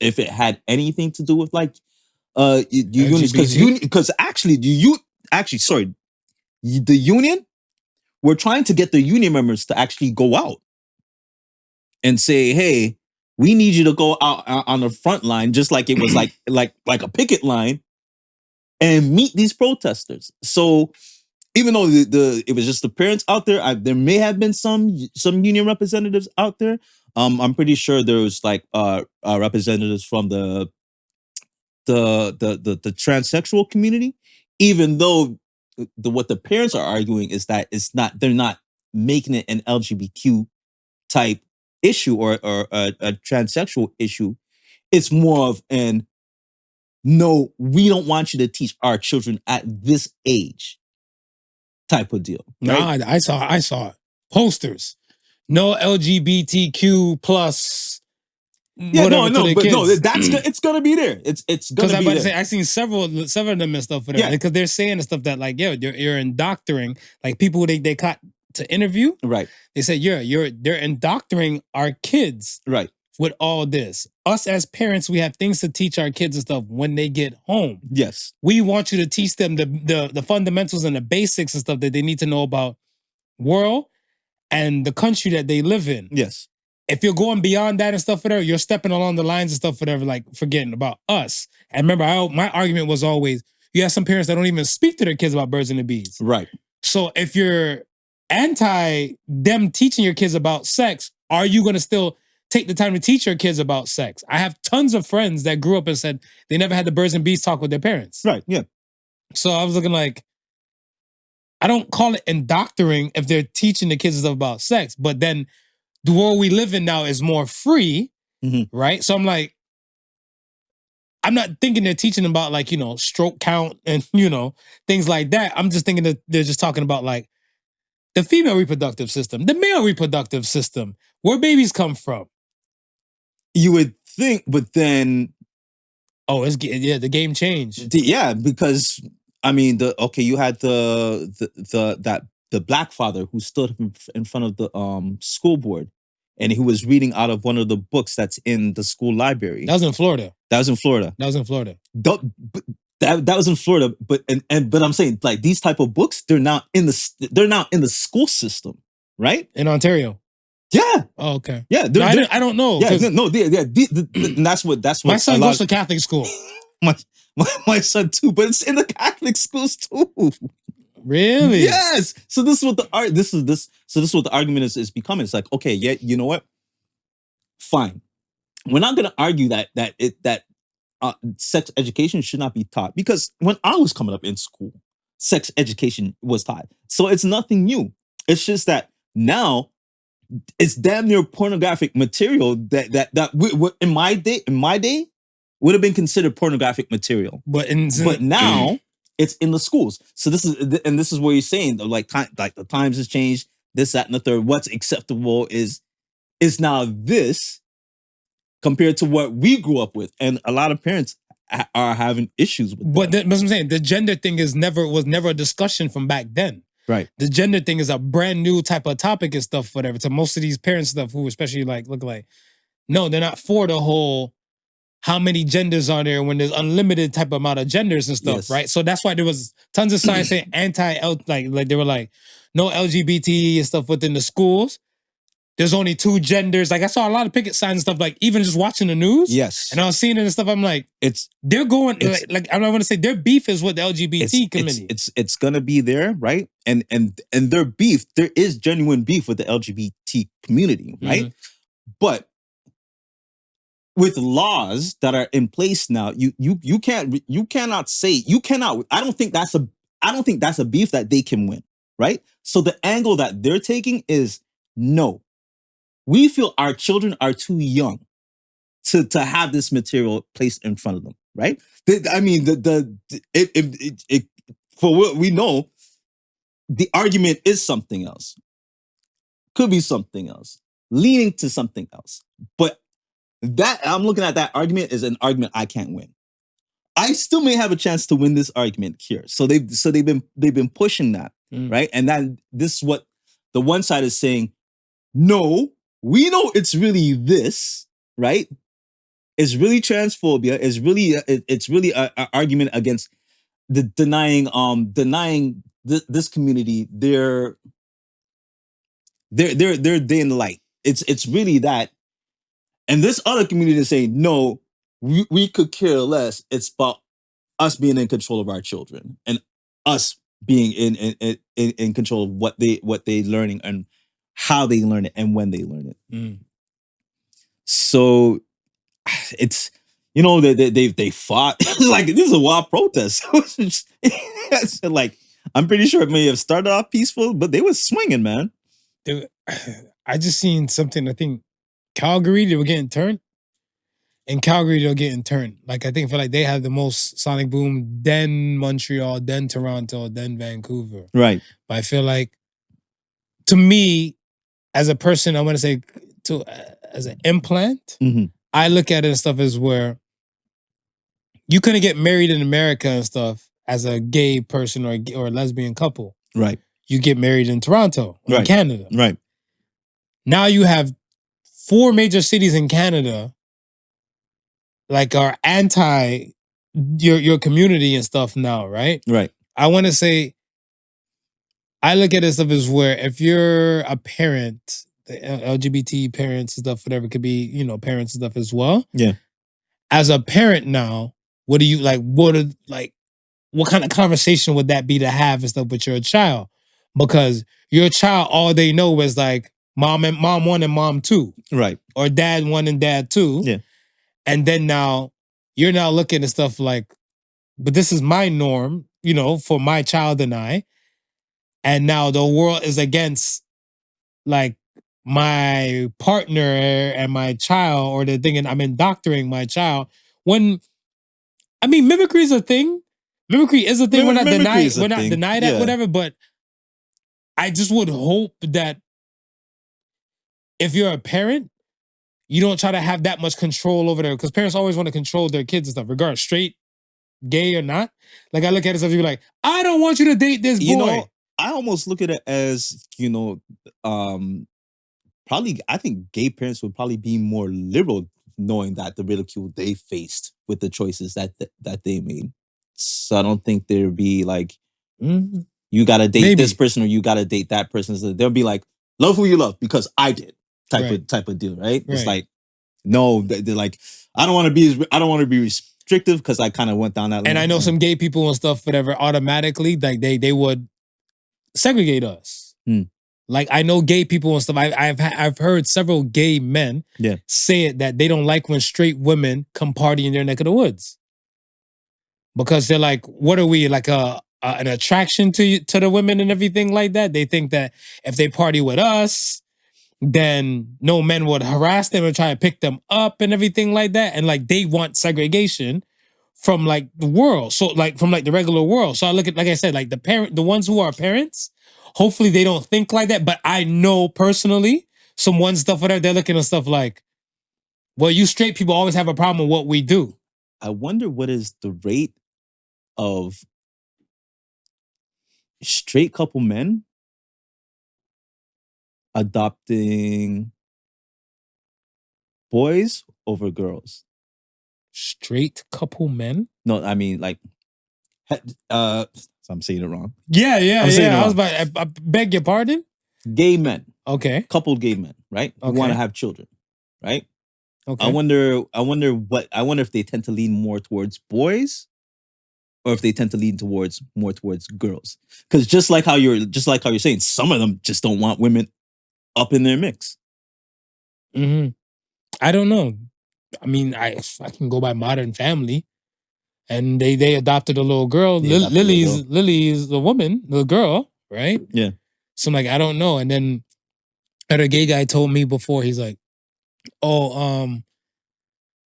if it had anything to do with like unions, because actually the union, we're trying to get the union members to actually go out and say, hey, we need you to go out on the front line, just like it was like a picket line, and meet these protesters. So even though it was just the parents out there, there may have been some union representatives out there. I'm pretty sure there was like representatives from the transsexual community. Even though what the parents are arguing is that they're not making it an LGBTQ type issue or a transsexual issue. It's more of no, we don't want you to teach our children at this age type of deal. Right? No, I saw it. Posters. No LGBTQ plus. Yeah, no, but no, it's gonna be there. It's gonna be there. Because I seen several of them and stuff for that. Because they're saying the stuff that like, yo, you're indoctrinating like people who they caught to interview. Right. They said, they're indoctrinating our kids. Right. With all this. Us as parents, we have things to teach our kids and stuff when they get home. Yes. We want you to teach them the fundamentals and the basics and stuff that they need to know about world and the country that they live in. Yes. If you're going beyond that and stuff, whatever, you're stepping along the lines and stuff, whatever, like forgetting about us. And remember, my argument was always, you have some parents that don't even speak to their kids about birds and the bees. Right. So if you're anti them teaching your kids about sex, are you going to still take the time to teach your kids about sex? I have tons of friends that grew up and said they never had the birds and bees talk with their parents. Right, yeah. So I was looking like, I don't call it indoctrinating if they're teaching the kids stuff about sex, but then the world we live in now is more free, right? So I'm like, I'm not thinking they're teaching about like, stroke count and, things like that. I'm just thinking that they're just talking about like the female reproductive system, the male reproductive system, where babies come from. You would think, but then Oh, the game changed. because I mean you had the black father who stood in front of the school board and he was reading out of one of the books that's in the school library. That was in Florida. That was in Florida. That That was in Florida, but I'm saying like these type of books, they're now in the school system, right? In Ontario. Yeah. Oh, okay. Yeah. I don't know. Yeah. And that's what my son goes to Catholic school. my son too, but it's in the Catholic schools too. Really? Yes. So this is what the argument is becoming. It's like, okay, yeah, you know what? Fine. We're not going to argue that sex education should not be taught, because when I was coming up in school, sex education was taught. So it's nothing new. It's just that now it's damn near pornographic material that in my day would have been considered pornographic material. But now it's in the schools. So this is where you're saying like the times has changed. This, that, and the third. What's acceptable is now this compared to what we grew up with, and a lot of parents are having issues with. But that's what I'm saying. The gender thing was never a discussion from back then. Right. The gender thing is a brand new type of topic and stuff, whatever. To most of these parents stuff who especially look like, no, they're not for the whole how many genders are there when there's unlimited type of amount of genders and stuff, yes. Right? So that's why there was tons of signs saying like they were like no LGBT and stuff within the schools. There's only 2 genders. Like I saw a lot of picket signs and stuff, like even just watching the news. Yes. And I was seeing it and stuff. I'm like, they're going like I don't want to say their beef is with the LGBT community. It's gonna be there, right? And their beef, there is genuine beef with the LGBT community, right? Mm-hmm. But with laws that are in place now, you cannot say I don't think that's a beef that they can win, right? So the angle that they're taking is no. We feel our children are too young to have this material placed in front of them, right? I mean, for what we know, the argument is something else. Could be something else, leaning to something else. But that I'm looking at that argument is an argument I can't win. I still may have a chance to win this argument here. So they've been pushing that, right? And then this is what the one side is saying. No, we know it's really this, right? It's really transphobia. It's really an argument against the denying this community their day in the light. It's really that. And this other community is saying, no, we could care less. It's about us being in control of our children and us being in control of what they learning and how they learn it and when they learn it. Mm. So it's, they fought. Like, this is a wild protest. Like, I'm pretty sure it may have started off peaceful, but they were swinging, man. I just seen something, I think Calgary, they were getting turned. In Calgary, they're getting turned. Like, I think feel like they have the most sonic boom, then Montreal, then Toronto, then Vancouver. Right. But I feel like, to me, as a person, I want to say, as an implant, mm-hmm. I look at it and stuff as where you couldn't get married in America and stuff as a gay person or a lesbian couple. Right. You get married in Toronto, or in Canada. Right. Now you have 4 major cities in Canada like are anti your community and stuff now, right? Right. I want to say, I look at this stuff as where if you're a parent, the LGBT parents and stuff, whatever, could be, parents and stuff as well. Yeah. As a parent now, what do you like? What kind of conversation would that be to have and stuff with your child? Because your child, all they know is like mom 1 and mom 2. Right. Or dad 1 and dad 2. Yeah. And then now you're now looking at stuff like, but this is my norm, for my child and I. And now the world is against like my partner and my child, or they're thinking I'm indoctrinating my child. When, I mean, mimicry is a thing. Mimicry is a thing. We're not denying that, whatever. But I just would hope that if you're a parent, you don't try to have that much control over them, because parents always want to control their kids and stuff, regardless, straight, gay or not. Like I look at it as if you're like, I don't want you to date this boy. You know, I almost look at it as, you know, probably I think gay parents would probably be more liberal, knowing that the ridicule they faced with the choices that they made. So I don't think there'd be like, you gotta date this person or you gotta date that person. So they'll be like, love who you love because I did, type of deal, right? It's like, no, they're like, I don't want to be restrictive because I kind of went down that line. And I know some gay people and stuff, whatever, automatically, like they would segregate us. Like I know gay people and stuff. I've heard several gay men say it, that they don't like when straight women come party in their neck of the woods, because they're like, what are we, like an attraction to the women and everything like that? They think that if they party with us, then no men would harass them and try to pick them up and everything like that. And like they want segregation from like the world. So like from like the regular world. So I look at, like I said, like the ones who are parents, hopefully they don't think like that. But I know personally some one stuff, whatever, they're looking at stuff like, well, you straight people always have a problem with what we do. I wonder what is the rate of straight couple men adopting boys over girls. Straight couple men? No, I mean like, I'm saying it wrong. Yeah. I was about, I beg your pardon? Gay men. Okay. Coupled gay men, right? Who want to have children, right? Okay. I wonder if they tend to lean more towards boys or if they tend to lean more towards girls. Because just like how you're saying, some of them just don't want women up in their mix. I don't know. I mean, I can go by Modern Family, and they adopted a little girl. Lily's the woman, the girl, right? Yeah. So I'm like, I don't know. And then a gay guy told me before, he's like, oh,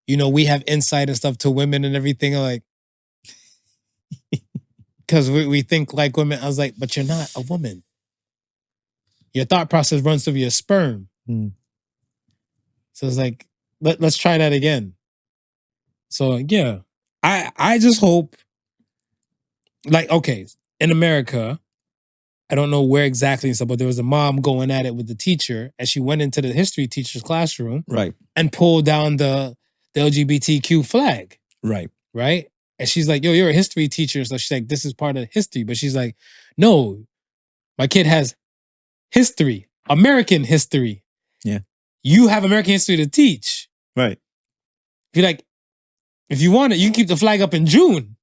you know, we have insight and stuff to women and everything. I'm like, because we think like women. I was like, but you're not a woman. Your thought process runs through your sperm. So it's like, let's try that again. So yeah, I just hope, like, okay, in America, I don't know where exactly and stuff, but there was a mom going at it with the teacher, and she went into the history teacher's classroom, right, and pulled down the LGBTQ flag, right. And she's like, yo, you're a history teacher. So she's like, this is part of history. But she's like, no, my kid has history, American history. Yeah. You have American history to teach. Right. If you want it, you can keep the flag up in June.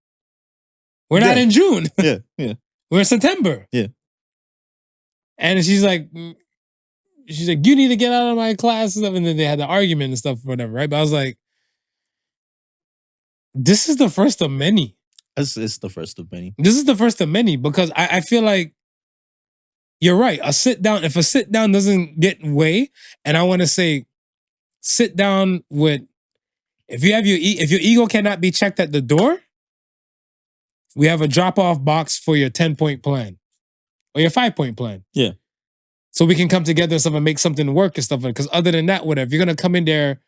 We're not in June. Yeah. We're in September. Yeah. And she's like, you need to get out of my class and stuff. And then they had the argument and stuff, whatever, right? But I was like, this is the first of many. It's the first of many. This is the first of many, because I feel like you're right. If a sit down doesn't get way, and I want to say, sit down with, if your ego cannot be checked at the door, we have a drop-off box for your 10-point plan or your 5-point plan. Yeah. So we can come together and stuff and make something work and stuff. Because other than that, whatever, you're going to come in there,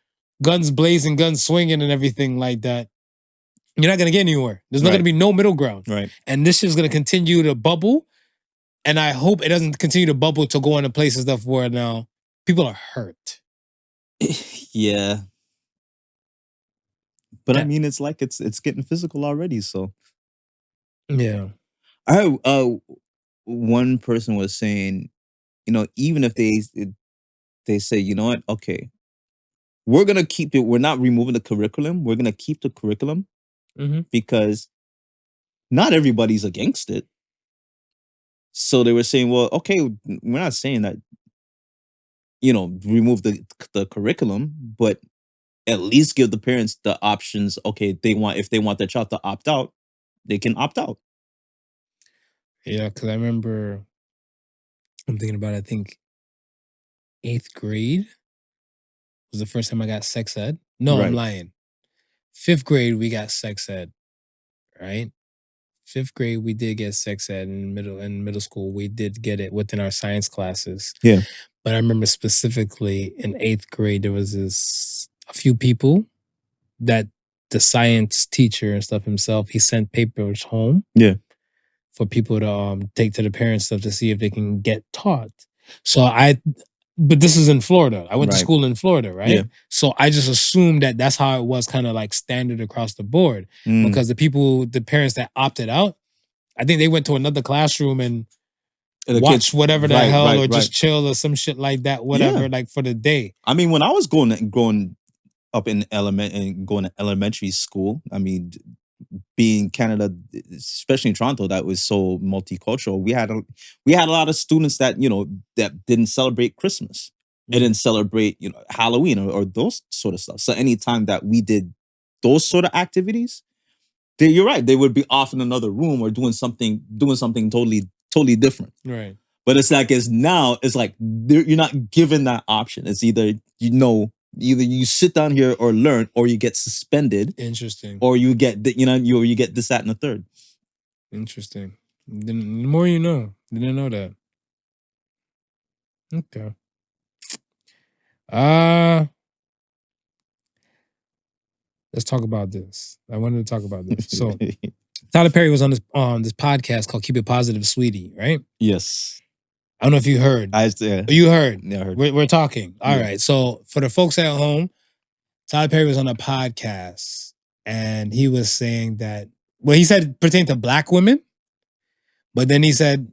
guns blazing, guns swinging and everything like that, you're not going to get anywhere. There's not going to be no middle ground. Right. And this is going to continue to bubble. And I hope it doesn't continue to bubble to go into places stuff where now people are hurt. Yeah. But I mean, it's like it's getting physical already. So yeah. One person was saying, you know, even if they say, you know what, okay, we're gonna keep it. We're not removing the curriculum. We're gonna keep the curriculum because not everybody's against it. So they were saying, well, okay, we're not saying that, you know, remove the curriculum, but at least give the parents the options. Okay, if they want their child to opt out, they can opt out. Yeah, because I remember, I'm thinking about, I think 8th grade was the first time I got sex ed. No, I'm lying. 5th grade, we got sex ed, right? 5th grade, we did get sex ed. In middle school, we did get it within our science classes. Yeah. But I remember specifically in 8th grade, there was a few people that the science teacher and stuff himself, he sent papers home. Yeah. For people to take to the parents stuff to see if they can get taught. But this is in Florida. I went to Right. school in Florida, right? Yeah. So I just assumed that that's how it was kind of like standard across the board. Because the parents that opted out, I think they went to another classroom and watch whatever the hell or just chill or some shit like that, whatever, like for the day. I mean, when I was growing up in going to elementary school, I mean, being Canada, especially in Toronto, that was so multicultural. We had a lot of students that, you know, that didn't celebrate Christmas. They didn't celebrate, you know, Halloween or those sort of stuff. So anytime that we did those sort of activities, you're right, they would be off in another room or doing something totally different. Right. But it's like now it's like you're not given that option. It's either you sit down here or learn, or you get suspended. Interesting. Or you get you get this, that, and the third. Interesting. The more you know. Didn't know that. Okay. Let's talk about this. I wanted to talk about this. So Tyler Perry was on this podcast called Keep It Positive, Sweetie, right? Yes. I don't know if you heard. You heard. Yeah, I heard. We're talking. All right. So for the folks at home, Tyler Perry was on a podcast and he was saying that, well, he said pertaining to black women, but then he said,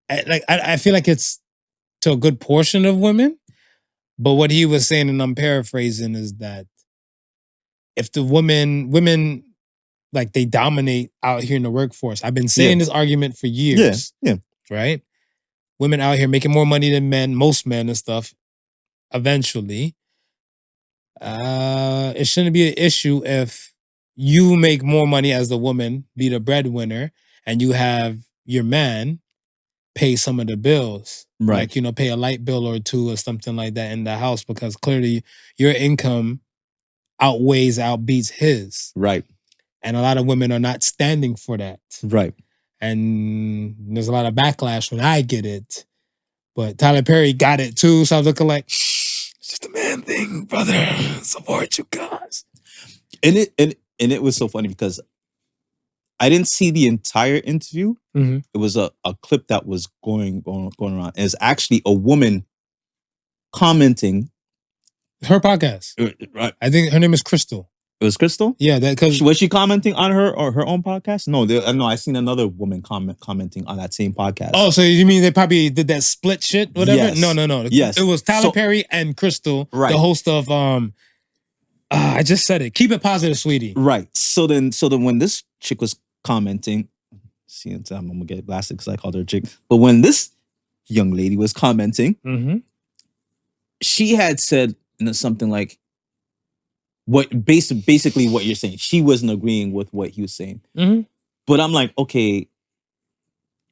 I feel like it's to a good portion of women, but what he was saying, and I'm paraphrasing, is that if the women like they dominate out here in the workforce. I've been saying this argument for years. Yeah. Right? Women out here making more money than men, most men and stuff, eventually. It shouldn't be an issue if you make more money as the woman, be the breadwinner, and you have your man pay some of the bills. Right. Like, you know, pay a light bill or two or something like that in the house, because clearly your income outbeats his. Right. And a lot of women are not standing for that. Right. And there's a lot of backlash when I get it. But Tyler Perry got it too. So I was looking like, it's just a man thing, brother. Support you guys. And it was so funny because I didn't see the entire interview. Mm-hmm. It was a clip that was going around. And it's actually a woman commenting. Her podcast. Right. I think her name is Crystal. It was Crystal? Yeah, because was she commenting on her own podcast? No, I seen another woman commenting on that same podcast. Oh, so you mean they probably did that split shit, whatever? Yes. No. Yes. It was Tyler Perry and Crystal, right. The host of I just said it. Keep It Positive, Sweetie. Right. So then when this chick was commenting, I'm gonna get blasted because I called her a chick. But when this young lady was commenting, she had said something like, basically what you're saying. She wasn't agreeing with what he was saying. Mm-hmm. But I'm like, okay,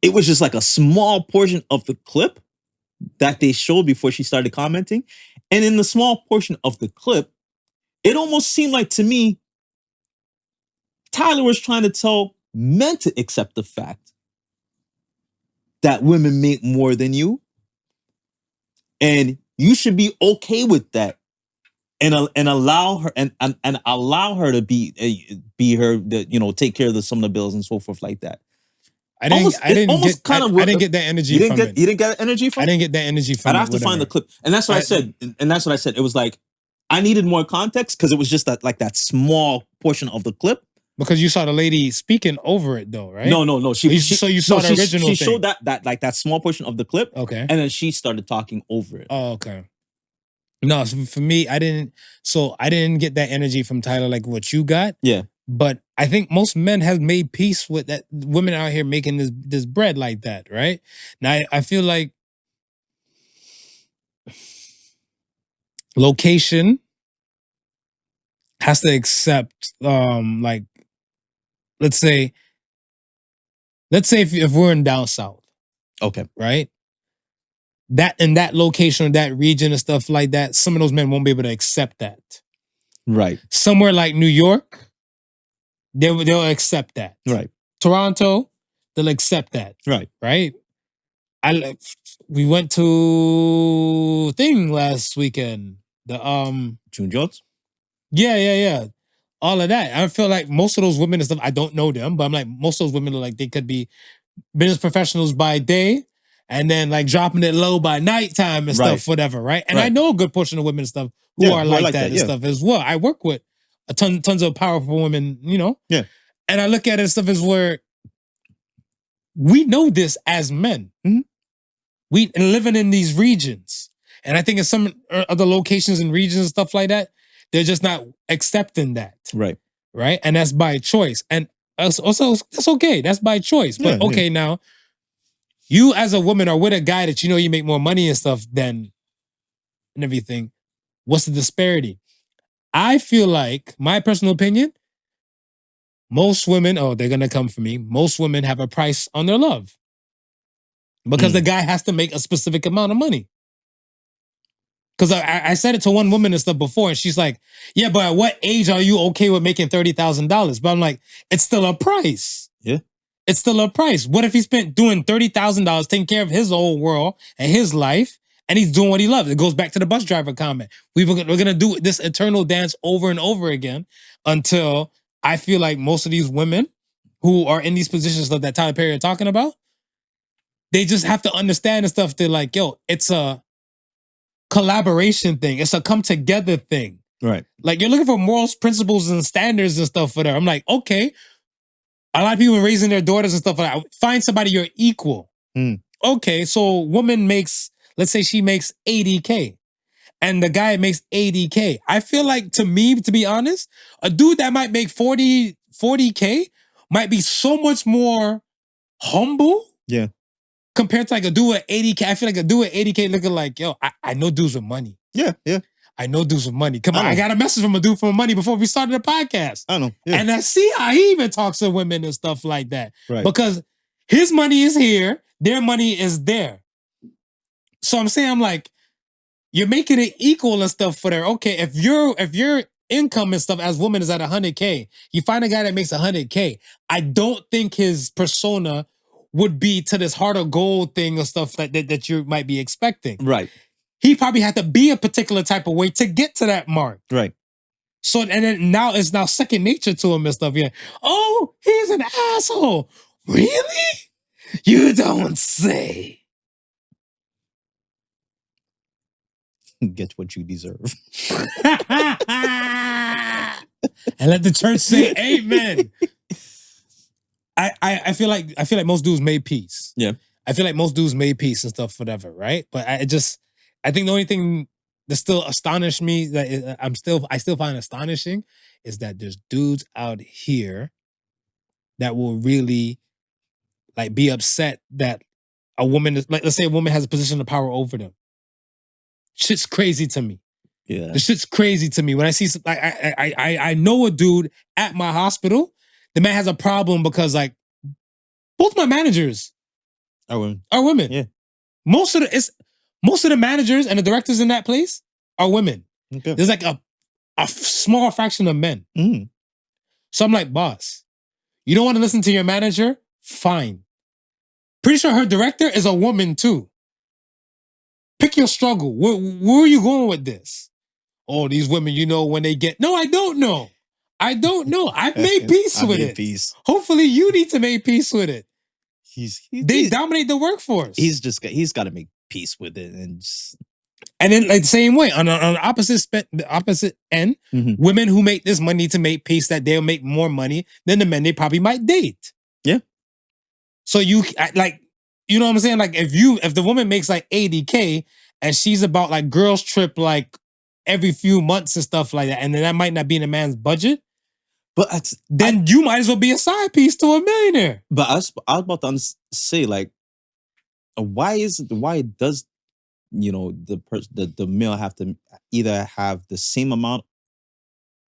it was just like a small portion of the clip that they showed before she started commenting. And in the small portion of the clip, it almost seemed like to me, Tyler was trying to tell men to accept the fact that women make more than you. And you should be okay with that. And allow her and allow her to be her, take care of some of the bills and so forth like that. I didn't get that energy. You didn't get that energy from it? I didn't get that energy from it. I'd have to find the clip, and that's what I said. And that's what I said. It was like I needed more context because it was just that small portion of the clip. Because you saw the lady speaking over it, though, right? No. You saw the original. She showed that small portion of the clip. Okay, and then she started talking over it. Oh, okay. No, for me, I didn't get that energy from Tyler like what you got. Yeah. But I think most men have made peace with that. Women out here making this bread like that, right? Now, I feel like location has to accept, like, let's say if we're in down south. Okay. Right? That in that location or that region and stuff like that, some of those men won't be able to accept that. Right. Somewhere like New York, they'll accept that. Right. Toronto, they'll accept that. Right. Right? We went to thing last weekend. The June Jones? Yeah. All of that. I feel like most of those women and stuff, I don't know them, but I'm like, most of those women are like, they could be business professionals by day and then like dropping it low by nighttime and Right. stuff, whatever, right? And I Right. know a good portion of women and stuff who Yeah, are who like that and yeah. stuff as well. I work with tons of powerful women, you know? Yeah. And I look at it and stuff as where we know this as men. Mhm. We living in these regions. And I think in some other locations and regions and stuff like that, they're just not accepting that. Right. Right? And that's by choice. And also, that's okay. That's by choice. But Yeah, okay, now, you as a woman are with a guy that you know you make more money and stuff than and everything. What's the disparity? I feel like, my personal opinion, most women, they're going to come for me. Most women have a price on their love. Because the guy has to make a specific amount of money. Because I said it to one woman and stuff before, and she's like, yeah, but at what age are you okay with making $30,000? But I'm like, it's still a price. Yeah. It's still a price. What if he spent doing $30,000 taking care of his whole world and his life, and he's doing what he loves? It goes back to the bus driver comment. We're going to do this eternal dance over and over again until I feel like most of these women who are in these positions that Tyler Perry are talking about, they just have to understand and stuff. They're like, yo, it's a collaboration thing. It's a come together thing. Right. Like, you're looking for morals, principles, and standards and stuff for that. I'm like, okay. A lot of people raising their daughters and stuff like that. Find somebody you're equal. Okay, so woman makes, let's say she makes 80K and the guy makes 80K. I feel like, to me, to be honest, a dude that might make 40K might be so much more humble. Yeah. Compared to like a dude at 80K. I feel like a dude at 80K looking like, yo, I know dudes with money. Yeah. I know dudes with money. Come on, I got a message from a dude from money before we started the podcast. I know. Yeah. And I see how he even talks to women and stuff like that. Right. Because his money is here, their money is there. So I'm saying, I'm like, you're making it equal and stuff for there. Okay, if your income and stuff as women is at 100K, you find a guy that makes 100K. I don't think his persona would be to this heart of gold thing or stuff that you might be expecting. Right. He probably had to be a particular type of way to get to that mark. Right. So, and then now it's now second nature to him and stuff. Yeah. Oh, he's an asshole. Really? You don't say. Get what you deserve. And let the church say amen. I feel like most dudes made peace. Yeah. I feel like most dudes made peace and stuff, whatever, right? But I think the only thing that still astonished me, that I still find astonishing, is that there's dudes out here that will really like be upset that a woman is, like, let's say a woman has a position of power over them. Shit's crazy to me. Yeah. The shit's crazy to me. When I see, I know a dude at my hospital. The man has a problem because, like, both my managers Are women. are women. Yeah. Most of the managers and the directors in that place are women. Okay. There's like a small fraction of men. Mm. So I'm like, boss, you don't want to listen to your manager? Fine. Pretty sure her director is a woman too. Pick your struggle. Where are you going with this? Oh, these women, you know, when they get... No, I don't know. I've made peace with it. Peace. Hopefully you need to make peace with it. They dominate the workforce. He's got to make peace with it, and then like the same way on the opposite end, women who make this money to make peace, that they'll make more money than the men they probably might date. Yeah. So you like, you know what I'm saying? Like if the woman makes like 80K and she's about like girls trip like every few months and stuff like that, and then that might not be in a man's budget. But then you might as well be a side piece to a millionaire. But I was about to say, like, why does, you know, the male have to either have the same amount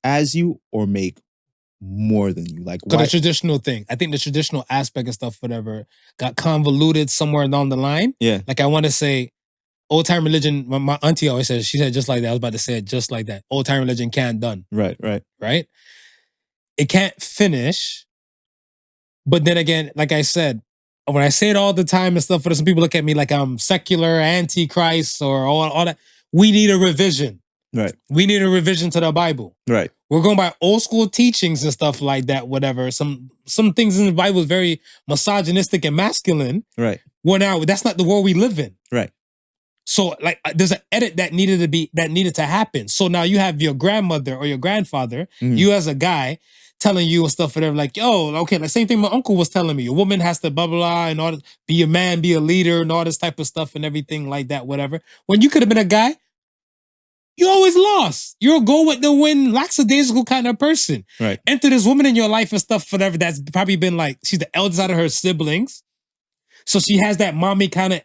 as you or make more than you? Like, why? The traditional thing. I think the traditional aspect and stuff, whatever, got convoluted somewhere down the line. Yeah. Like, I want to say, old time religion, my auntie always says, she said just like that. I was about to say it just like that. Old time religion can't done. Right. It can't finish But then again, like I said, when I say it all the time and stuff, some people look at me like I'm secular, antichrist, or all that. We need a revision. Right. We need a revision to the Bible. Right. We're going by old school teachings and stuff like that, whatever. Some things in the Bible is very misogynistic and masculine. Right. Well, now that's not the world we live in. Right. So like there's an edit that needed to happen. So now you have your grandmother or your grandfather, you as a guy, telling you and stuff, whatever, like, yo, okay, the same thing my uncle was telling me. A woman has to blah, blah, blah, and all, be a man, be a leader, and all this type of stuff and everything like that, whatever. When you could have been a guy, you always lost. You're a go with the wind, lackadaisical kind of person. Right. Enter this woman in your life and stuff, whatever, that's probably been like, she's the eldest out of her siblings. So she has that mommy kind of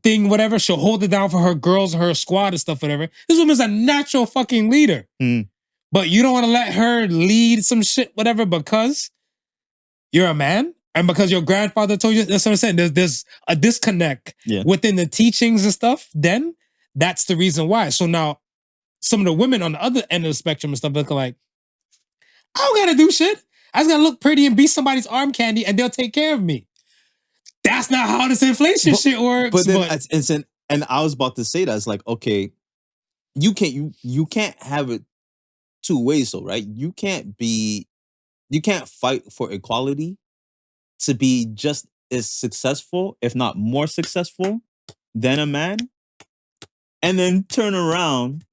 thing, whatever. She'll hold it down for her girls, her squad and stuff, whatever. This woman's a natural fucking leader. But you don't want to let her lead some shit, whatever, because you're a man and because your grandfather told you. That's what I'm saying. There's a disconnect within the teachings and stuff. Then that's the reason why. So now some of the women on the other end of the spectrum and stuff look like, I don't gotta do shit. I just gotta look pretty and be somebody's arm candy and they'll take care of me. That's not how this inflation shit works. But then, and I was about to say that, it's like, okay, you can't have it two ways, though, right? You can't fight for equality to be just as successful, if not more successful, than a man, and then turn around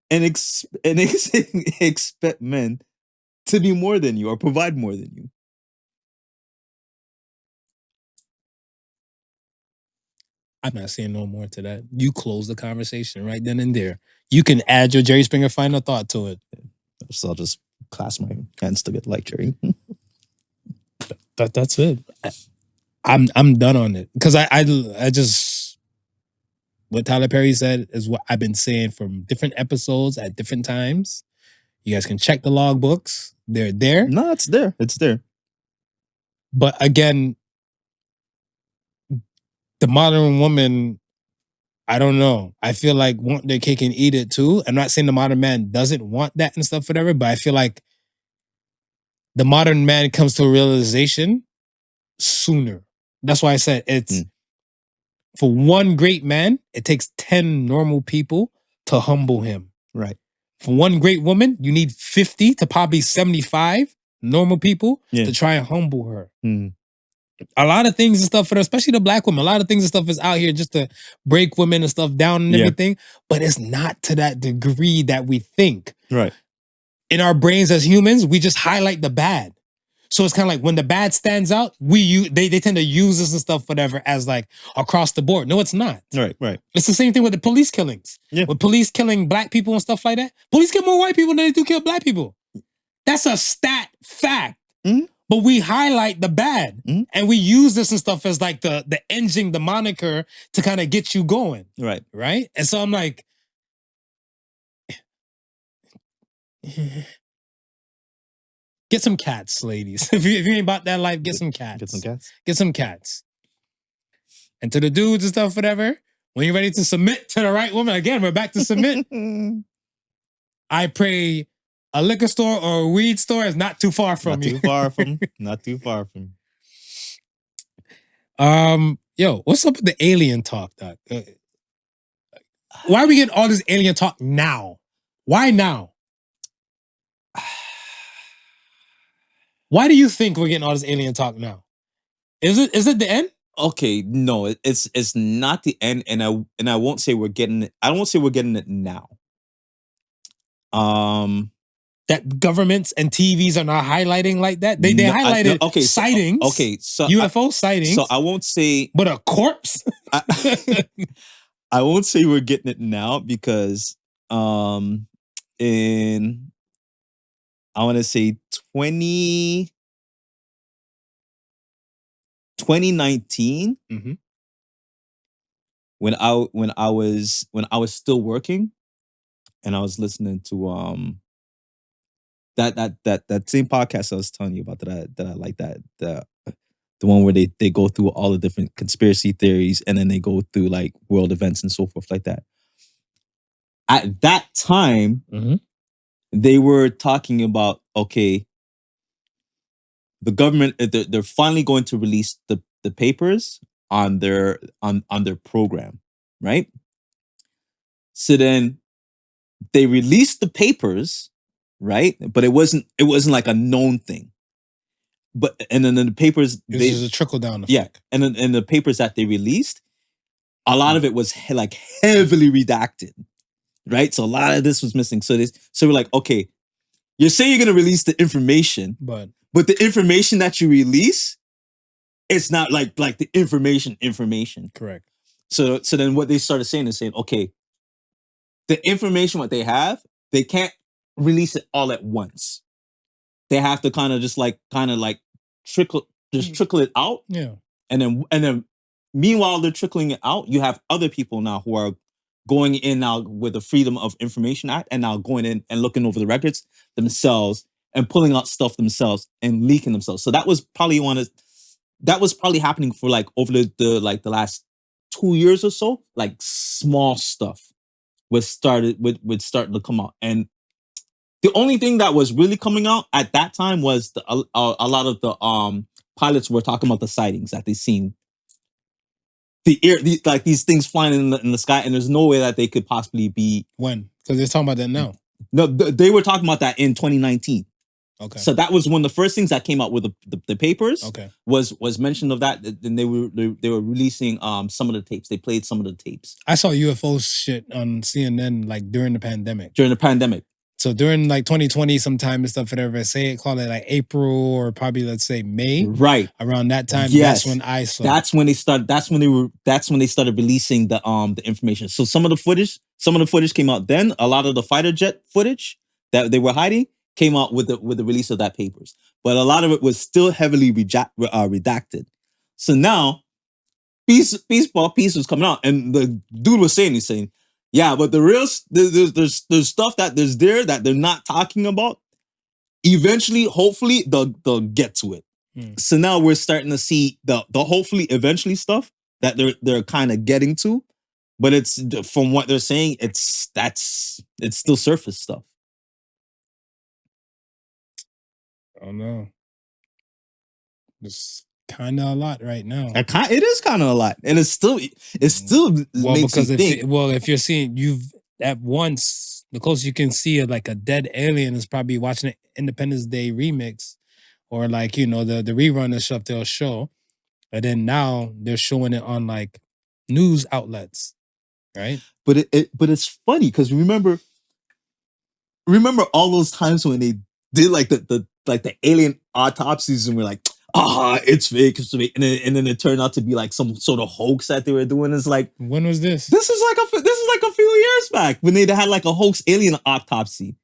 and expect men to be more than you or provide more than you. I'm not saying no more to that. You close the conversation right then and there. You can add your Jerry Springer final thought to it. So I'll just clasp my hands together like Jerry. That's it. I'm done on it because I just what Tyler Perry said is what I've been saying from different episodes at different times. You guys can check the logbooks; they're there. No, it's there. It's there. But again, the modern woman, I don't know. I feel like want their cake and eat it too. I'm not saying the modern man doesn't want that and stuff, whatever, but I feel like the modern man comes to a realization sooner. That's why I said it's for one great man, it takes 10 normal people to humble him. Right. For one great woman, you need 50 to probably 75 normal people to try and humble her. A lot of things and stuff for her, especially the black woman, a lot of things and stuff is out here just to break women and stuff down and everything, but it's not to that degree that we think. Right. In our brains as humans, we just highlight the bad. So it's kind of like when the bad stands out, they tend to use this and stuff, whatever, as like across the board. No, it's not. Right, right. It's the same thing with the police killings. Yeah. With police killing black people and stuff like that. Police kill more white people than they do kill black people. That's a stat fact. But we highlight the bad. And we use this and stuff as like the engine, the moniker to kind of get you going. Right. Right? And so I'm like, get some cats, ladies. If you ain't about that life, get some cats. Get some cats. Get some cats. And to the dudes and stuff, whatever, when you're ready to submit to the right woman, again, we're back to submit. I pray a liquor store or a weed store is not too far from you. Not too far from. Yo, what's up with the alien talk, Doc? Why are we getting all this alien talk now? Why now? Why do you think we're getting all this alien talk now? Is it the end? Okay, no, it's not the end, and I won't say we're getting it. I won't say we're getting it now. That governments and TVs are not highlighting like that. They highlighted sightings. So UFO sightings. So I won't say, but a corpse. I won't say we're getting it now because in I want to say 2019 when I was still working and I was listening to that same podcast I was telling you about that I like, that the one where they go through all the different conspiracy theories and then they go through like world events and so forth like that. At that time, they were talking about, okay, the government they're finally going to release the papers on their program, right? So then they released the papers, right? But it wasn't like a known thing. But and then the papers This is a trickle down effect. yeah, and then and the papers that they released, a lot of it was like heavily redacted, right? So a lot of this was missing. So we're like, okay, you're saying you're gonna release the information, but the information that you release, it's not like the information. Correct. So then what they started saying is saying, okay, the information what they have, they can't release it all at once. They have to kind of trickle it out. Yeah. And then meanwhile they're trickling it out, you have other people now who are going in now with the Freedom of Information Act and now going in and looking over the records themselves and pulling out stuff themselves and leaking themselves. So that was probably happening for like over the last 2 years or so. Like small stuff would start to come out. And the only thing that was really coming out at that time was a lot of the pilots were talking about the sightings that they seen. These things flying in the sky, and there's no way that they could possibly be. When? Because they're talking about that now. No, they were talking about that in 2019. Okay. So that was one of the first things that came out with the papers. Okay. Was mention of that. Then they were releasing some of the tapes. They played some of the tapes. I saw UFO shit on CNN like during the pandemic. So during like 2020 sometime and stuff, whatever, call it like April or probably let's say May. Right. Around that time, yes. That's when I saw. That's when they started releasing the information. So some of the footage came out then. A lot of the fighter jet footage that they were hiding came out with the release of that papers. But a lot of it was still heavily redacted. So now piece was coming out, and the dude was saying, yeah, but the real there's stuff that that they're not talking about. Eventually, hopefully, they'll get to it. So now we're starting to see the hopefully eventually stuff that they're kind of getting to, but it's from what they're saying, it's still surface stuff. I don't know. It's kind of a lot right now. It is kind of a lot, and it's still well, makes because you think. if you're seeing at once, the closest you can see like a dead alien is probably watching an Independence Day remix, or like the rerun and stuff they'll show, and then now they're showing it on like news outlets, right? But it's funny because remember all those times when they did like the alien autopsies and we're like, it's fake, and then it turned out to be like some sort of hoax that they were doing. It's like, when was this? This is like a few years back when they had like a hoax alien autopsy.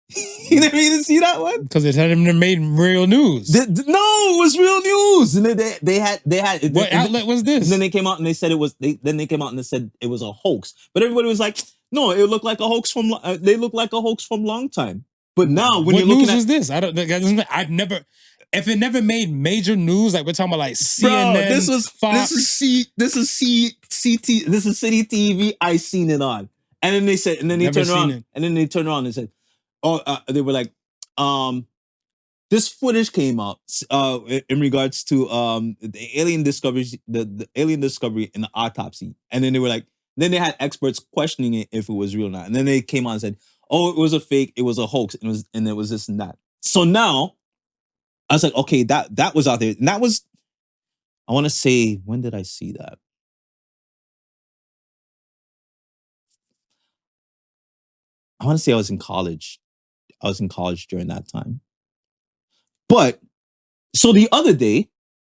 You didn't see that one? Because it hadn't made real news. No, it was real news. And they had. What outlet was this? And then they came out and they said it was. Then they came out and they said it was a hoax. But everybody was like, no, it looked like a hoax from. They look like a hoax from long time. But now when what you're looking news at was this? I've never. If it never made major news, like we're talking about like CNN, bro, this is Fox. This is City TV. I seen it on. And then they said, and then they turned around, and said, they were like, this footage came out in regards to the alien discovery, the alien discovery and the autopsy. And then they were like, then they had experts questioning it if it was real or not. And then they came out and said, oh, it was a fake, it was a hoax, and it was this and that. So now I was like, okay, that was out there. And that was, I want to say, when did I see that? I want to say I was in college. I was in college during that time. But so the other day,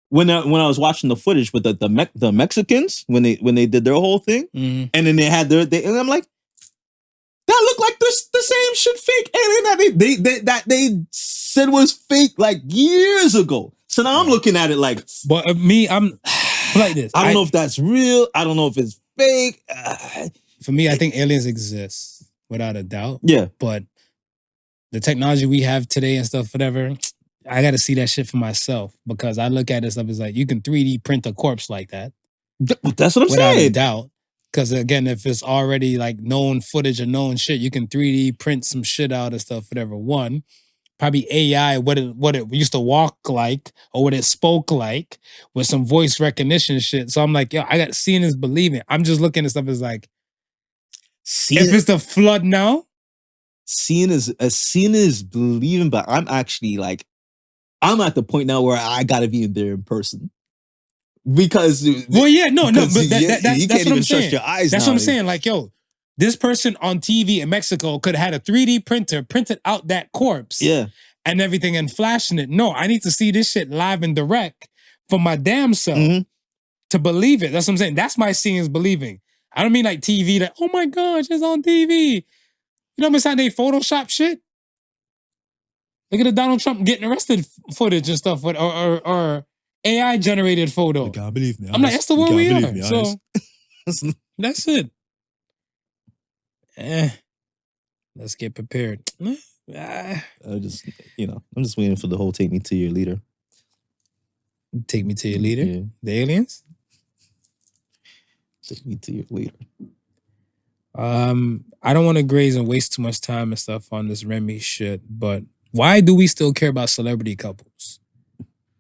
when I was watching the footage with the Mexicans when they did their whole thing, and then they had and I'm like, that looked like the same shit fake alien that they said was fake like years ago. So now I'm looking at it like, but I'm like this. I don't know if that's real. I don't know if it's fake. For me, I think aliens exist without a doubt. Yeah, but the technology we have today and stuff, whatever, I got to see that shit for myself because I look at it stuff as like you can 3D print a corpse like that. That's what I'm saying. Without a doubt. Because again, if it's already like known footage or known shit, you can 3D print some shit out of stuff, whatever. One, probably AI, what it used to walk like or what it spoke like with some voice recognition shit. So I'm like, yo, I got seeing is believing. I'm just looking at stuff as like, if it's the flood now, seeing is believing, but I'm actually like, I'm at the point now where I gotta be in there in person. Because well, yeah, no, but you that's can't what even I'm trust saying. your eyes. That's now. what I'm saying. Like, yo, this person on TV in Mexico could have had a 3D printer printed out that corpse, Yeah, and everything and flashing it. No, I need to see this shit live and direct for my damn self to believe it. That's what I'm saying. That's my seeing is believing. I don't mean like TV that, oh my gosh, it's on TV. You know how much time they Photoshop shit? Look at the Donald Trump getting arrested footage and stuff, or AI generated photo. You gotta believe me. I'm like, that's the world we are. Me, So that's it. Let's get prepared. I'm just waiting for the whole take me to your leader. Take me to your leader? Yeah. The aliens? Take me to your leader. I don't want to graze and waste too much time and stuff on this Remy shit, but why do we still care about celebrity couples?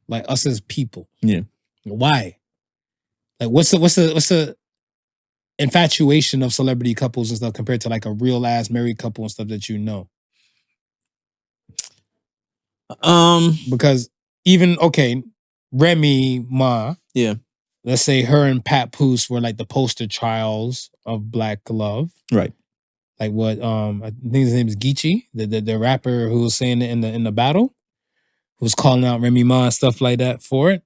Like us as people. Yeah. Why? Like what's the infatuation of celebrity couples and stuff compared to like a real ass married couple and stuff that you know? Because even Remy Ma, yeah, let's say her and Pat Poose were like the poster childs of black love, right? Like what I think his name is Geechee, the rapper who was saying it in the battle, who was calling out Remy Ma and stuff like that for it.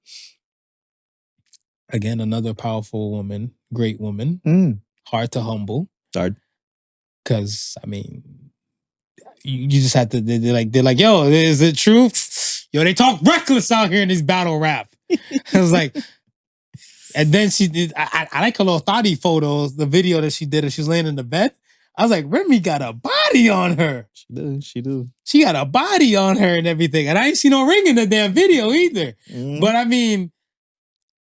Again, another powerful woman, great woman, hard to humble. Hard. Because I mean, you just have to. They're like, yo, is it true? Yo, they talk reckless out here in this battle rap. I was like, and then she did. I like her little thotty photos, the video that she did, and she was laying in the bed. I was like, Remy got a body on her. She do. She got a body on her and everything, and I ain't see no ring in the damn video either. But I mean,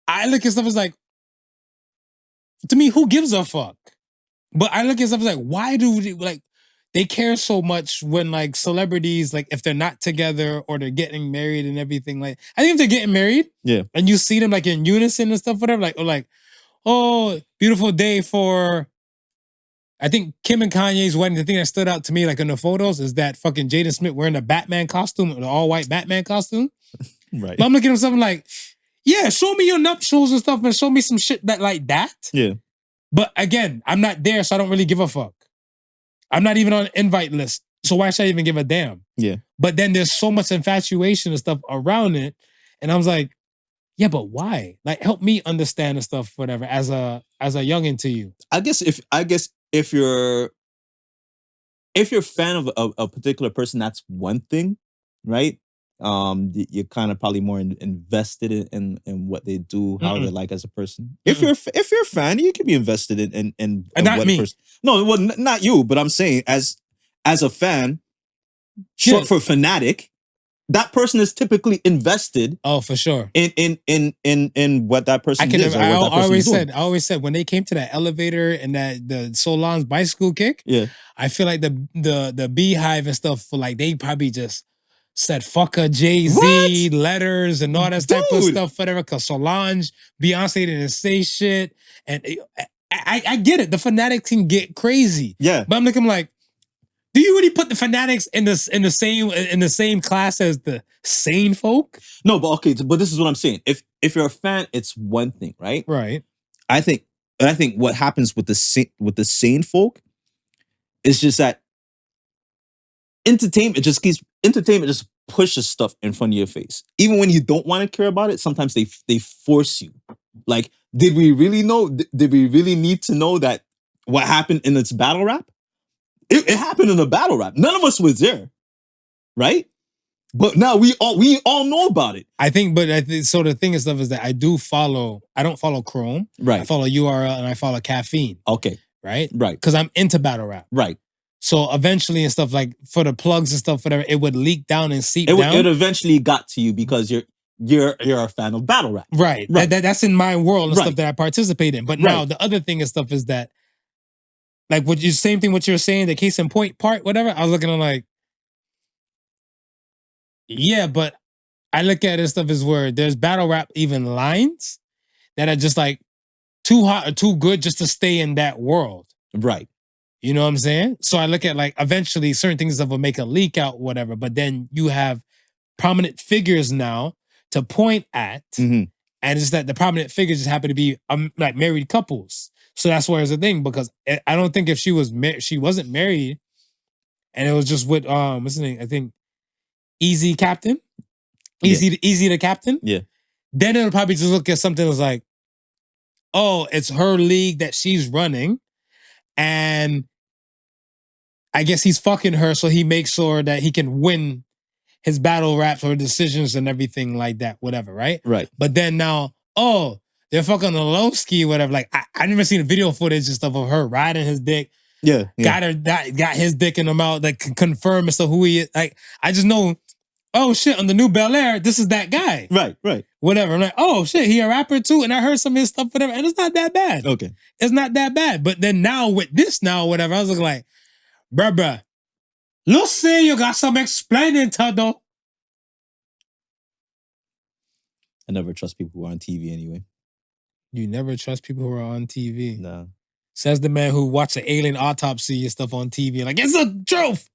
I look at stuff as like, to me, who gives a fuck? But I look at stuff as like, why do they care so much when like celebrities, like if they're not together or they're getting married and everything? Like, I think if they're getting married, and you see them like in unison and stuff, whatever, like, oh, beautiful day for, I think Kim and Kanye's wedding. The thing that stood out to me, like in the photos, is that fucking Jaden Smith wearing a Batman costume, the all white Batman costume. Right. But I'm looking at something like, yeah, show me your nuptials and stuff, and show me some shit that like that. Yeah. But again, I'm not there, so I don't really give a fuck. I'm not even on an invite list, so why should I even give a damn? Yeah. But then there's so much infatuation and stuff around it, and I was like, yeah, but why? Like, help me understand the stuff, whatever. As a youngin' to you, I guess if you're a fan of a particular person, that's one thing, right? You're kind of probably more invested in what they do, how they're like as a person. If you're a fan, you can be invested in not what me. a person. No, well, not you, but I'm saying as a fan, short for fanatic, that person is typically invested. Oh, for sure. In what that person is. I always said when they came to that elevator and the Solange's bicycle kick. Yeah, I feel like the Beehive and stuff, like they probably just said fuck a Jay-Z letters and all that type of stuff, whatever. Cause Solange, Beyonce didn't say shit, and I get it. The fanatics can get crazy. Yeah, but I'm looking like, do you really put the fanatics in the same class as the sane folk? No, but okay. But this is what I'm saying. If you're a fan, it's one thing, right? Right. I think what happens with the sane folk is just that entertainment just pushes stuff in front of your face. Even when you don't want to care about it, sometimes they force you. Like, did we really know? Did we really need to know that what happened in its battle rap? It happened in a battle rap. None of us was there, right? But now we all know about it. I think, so the thing is stuff is that I don't follow Chrome. Right. I follow URL and I follow Caffeine. Okay. Right? Right. Because I'm into battle rap. Right. So eventually and stuff, like for the plugs and stuff, whatever, it would leak down and seep down. It eventually got to you because you're a fan of battle rap. Right. That's in my world and Right. stuff that I participate in. But now the other thing and stuff is that, like what you saying, the case in point part, whatever, I was looking at like, Yeah, but I look at it stuff as where there's battle rap even lines that are just like too hot or too good just to stay in that world. Right. You know what I'm saying? So I look at like eventually certain things that will make a leak out, whatever, but then you have prominent figures now to point at, Mhm. and it's that the prominent figures just happen to be like married couples. So that's where it's a thing, because I don't think if she wasn't married and it was just with what's his name? I think Easy Captain. Easy the Captain. Yeah. Then it'll probably just look at something that's like, oh, it's her league that she's running, and I guess he's fucking her, so he makes sure that he can win his battle raps or decisions and everything like that, whatever, right? Right. But then now, oh, they're fucking on a low ski, whatever. Like I never seen a video footage and stuff of her riding his dick. Yeah. Got his dick in the mouth, like confirm as to who he is. Like I just know, oh shit, on the new Bel Air, this is that guy. Right. Whatever. I'm like, oh shit, he a rapper too, and I heard some of his stuff, whatever, and it's not that bad. Okay. It's not that bad. But then now with this whatever, I was looking like, bruh, Lucy, you got some explaining to do. I never trust people who are on TV anyway. You never trust people who are on TV. No. Says the man who watched the alien autopsy and stuff on TV. Like, it's a truth.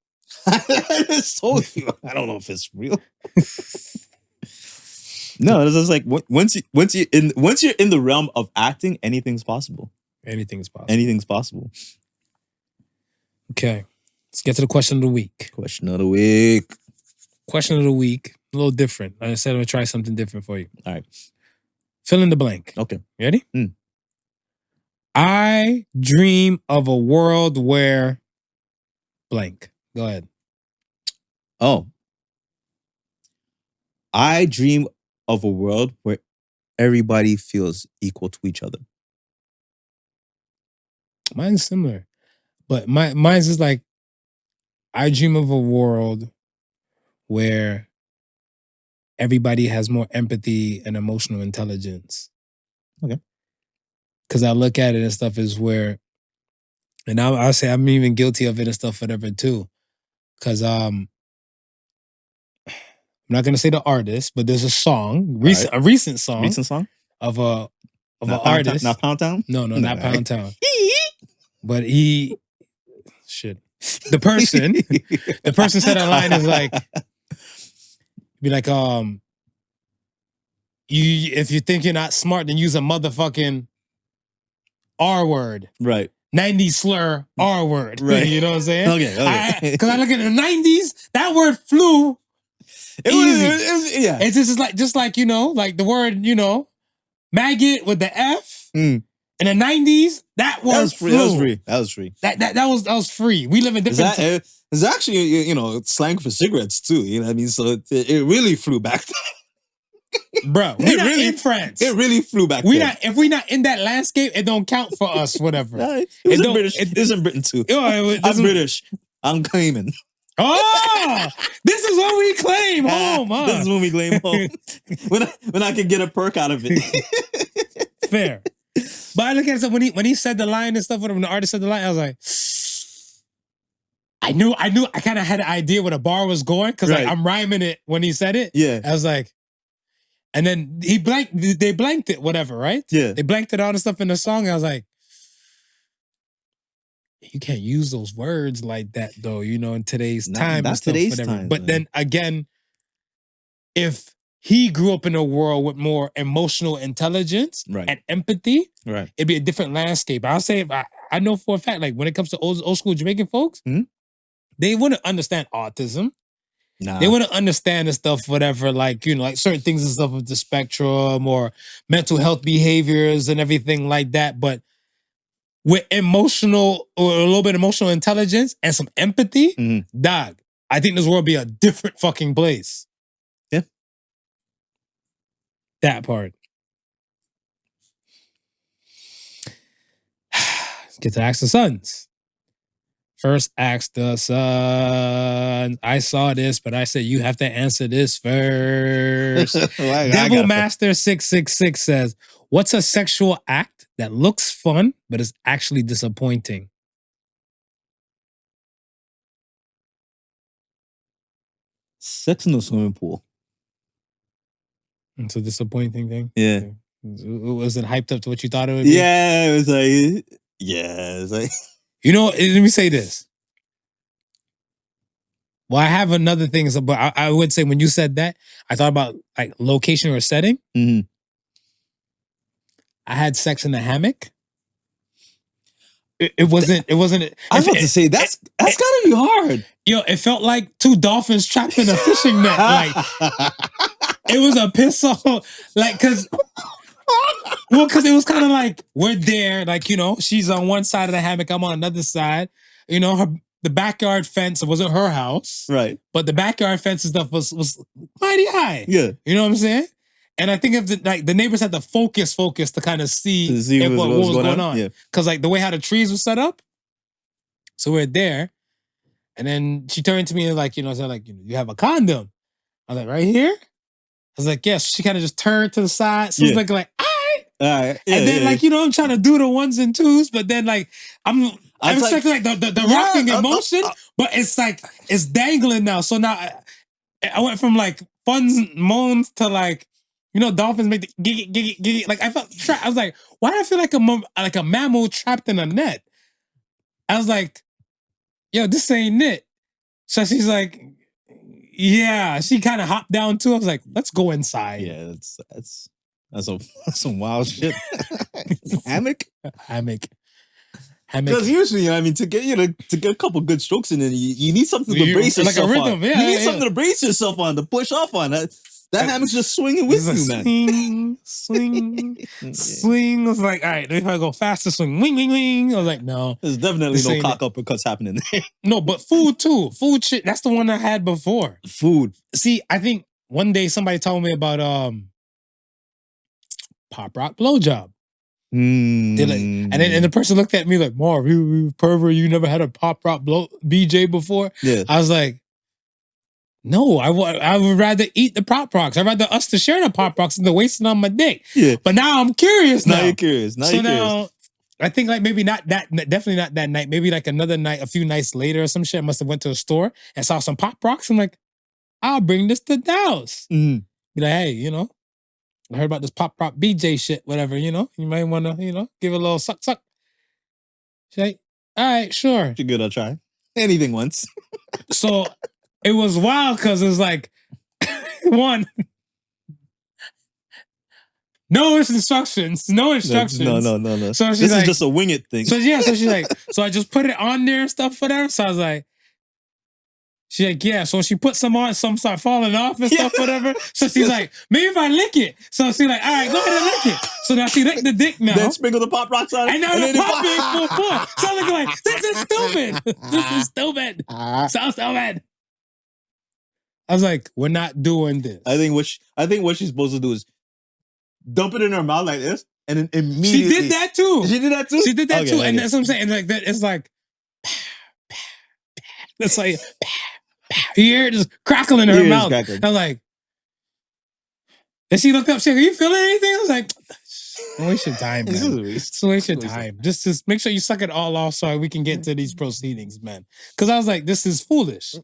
I just told you. I don't know if it's real. No, it's just like once you're in the realm of acting, anything's possible. Anything's possible. Anything's possible. Okay. Let's get to the question of the week. Question of the week. Question of the week. A little different. I said I'm going to try something different for you. All right. Fill in the blank. Okay. Ready? I dream of a world where blank. Go ahead. Oh. I dream of a world where everybody feels equal to each other. Mine's similar. But mine's is like, I dream of a world where everybody has more empathy and emotional intelligence. Okay. Because I look at it and stuff is where, and I'll say I'm even guilty of it and stuff, whatever too. Because I'm not gonna say the artist, but there's a song, a recent song of an artist. Not Pound Town? No, not Pound Town. But the person said a line is like, be like, if you think you're not smart, then use a motherfucking R word. Right. 90s slur R word. Right. You know what I'm saying? Okay. Because I look at the 90s, that word flew easy. It's just like, you know, like the word, you know, maggot with the F. In the 90s, that word flew. That was free. That was free. We live in different times. It's actually, you know, slang for cigarettes too. You know what I mean? So it really flew back then. Bro, we're not in France. It really flew back then. If we're not in that landscape, it don't count for us, whatever. It's in Britain too. I'm British. I'm claiming. Oh, this is what we claim home. Huh? This is when we claim home. when I can get a perk out of it. Fair. But I look at it, when he said the line and stuff, when the artist said the line, I was like, I knew, I kind of had an idea where the bar was going, because like, I'm rhyming it when he said it. Yeah. I was like, and then they blanked it, whatever, right? Yeah. They blanked it all the stuff in the song. I was like, you can't use those words like that, though, you know, in today's time. Not today's time. But then again, if he grew up in a world with more emotional intelligence and empathy, it'd be a different landscape. I'll say, I know for a fact, like when it comes to old school Jamaican folks, they wouldn't understand autism. Nah. They wouldn't understand the stuff, whatever, like, you know, like certain things and stuff of the spectrum or mental health behaviors and everything like that. But with emotional or a little bit of emotional intelligence and some empathy, dog, I think this world would be a different fucking place. Yeah. That part. Let's get to Ask the Sons. First, Ask the Sons. I saw this, but I said you have to answer this first. Devil Master 666 says, what's a sexual act that looks fun, but is actually disappointing? Sex in the swimming pool. It's a disappointing thing. Yeah. Was it hyped up to what you thought it would be? Yeah, it was like, yeah, it's like, You know, let me say this. Well, I have another thing, but I would say when you said that, I thought about like location or setting. Mhm. I had sex in a hammock. It wasn't. I was about to say that's gotta be hard. Yo, it felt like two dolphins trapped in a fishing net. Like it was a piss off. Like because it was kind of like we're there. Like, you know, she's on one side of the hammock, I'm on another side. You know, the backyard fence wasn't her house, Right. but the backyard fence and stuff was mighty high. Yeah. You know what I'm saying? And I think if the neighbors had to focus to kind of see, what was going on. Yeah. Because like the way how the trees were set up. So we're there. And then she turned to me and like, you know, said like, you have a condom. I was like, right here? I was like, yes. She kind of just turned to the side. So it's like, all right. All right. Yeah, And then like, you know, I'm trying to do the ones and twos, but then like I'm expecting like the rocking in motion, but it's like it's dangling now. So now I went from like fun moans to like, you know, dolphins make the giggy. Like I felt trapped. I was like, why do I feel like a mammal trapped in a net? I was like, yo, this ain't it. So she's like, yeah. She kind of hopped down too. I was like, let's go inside. Yeah, that's some wild shit. Hammock. Because usually, I mean, to get a couple good strokes in, you need something to brace yourself like a rhythm, on. Yeah, you need something to brace yourself on, to push off on. That hammock's just swinging with you, man. Swing. I was like, all right, if I go faster, swing, wing. I was like, no. There's definitely no cock uppercuts happening there. No, but food too. Food shit. That's the one I had before. Food. See, I think one day somebody told me about pop rock blowjob. And the person looked at me like, Marv, you pervert, you never had a pop rock BJ before? Yeah. I was like, no, I would rather eat the pop rocks. I'd rather us to share the pop rocks than wasting on my dick. Yeah. But now I'm curious now. Now you're curious. Now I think like maybe not that, definitely not that night. Maybe like another night, a few nights later or some shit. I must have went to a store and saw some pop rocks. I'm like, I'll bring this to the house. Mm-hmm. Be like, hey, you know, I heard about this pop rock BJ shit, whatever, you know. You might want to, you know, give it a little suck. She's like, all right, sure. You're good, I'll try. Anything once. So it was wild because it was like, one, no instructions. No. So she's this like, is just a wing it thing. So she's like, so I just put it on there and stuff, whatever. So I was like, she's like, yeah. So she put some on, some start falling off and stuff, whatever. So she's like, maybe if I lick it. So she's like, all right, go ahead and lick it. So now she licked the dick now. Then sprinkle the pop rocks on it. I know the pop it before. So I'm looking like, this is stupid. This is stupid. So stupid. I was like, we're not doing this. I think what she's supposed to do is dump it in her mouth like this, and then immediately She did that too. She did that too. She did that too, Okay. and that's what I'm saying. And like that, it's like, it's like, you hear it just crackling in her mouth. Crackling. I'm like, and she looked up. She's like, are you feeling anything? I was like, don't waste your time, man. Just waste your time. Just make sure you suck it all off so we can get to these proceedings, man. Because I was like, this is foolish.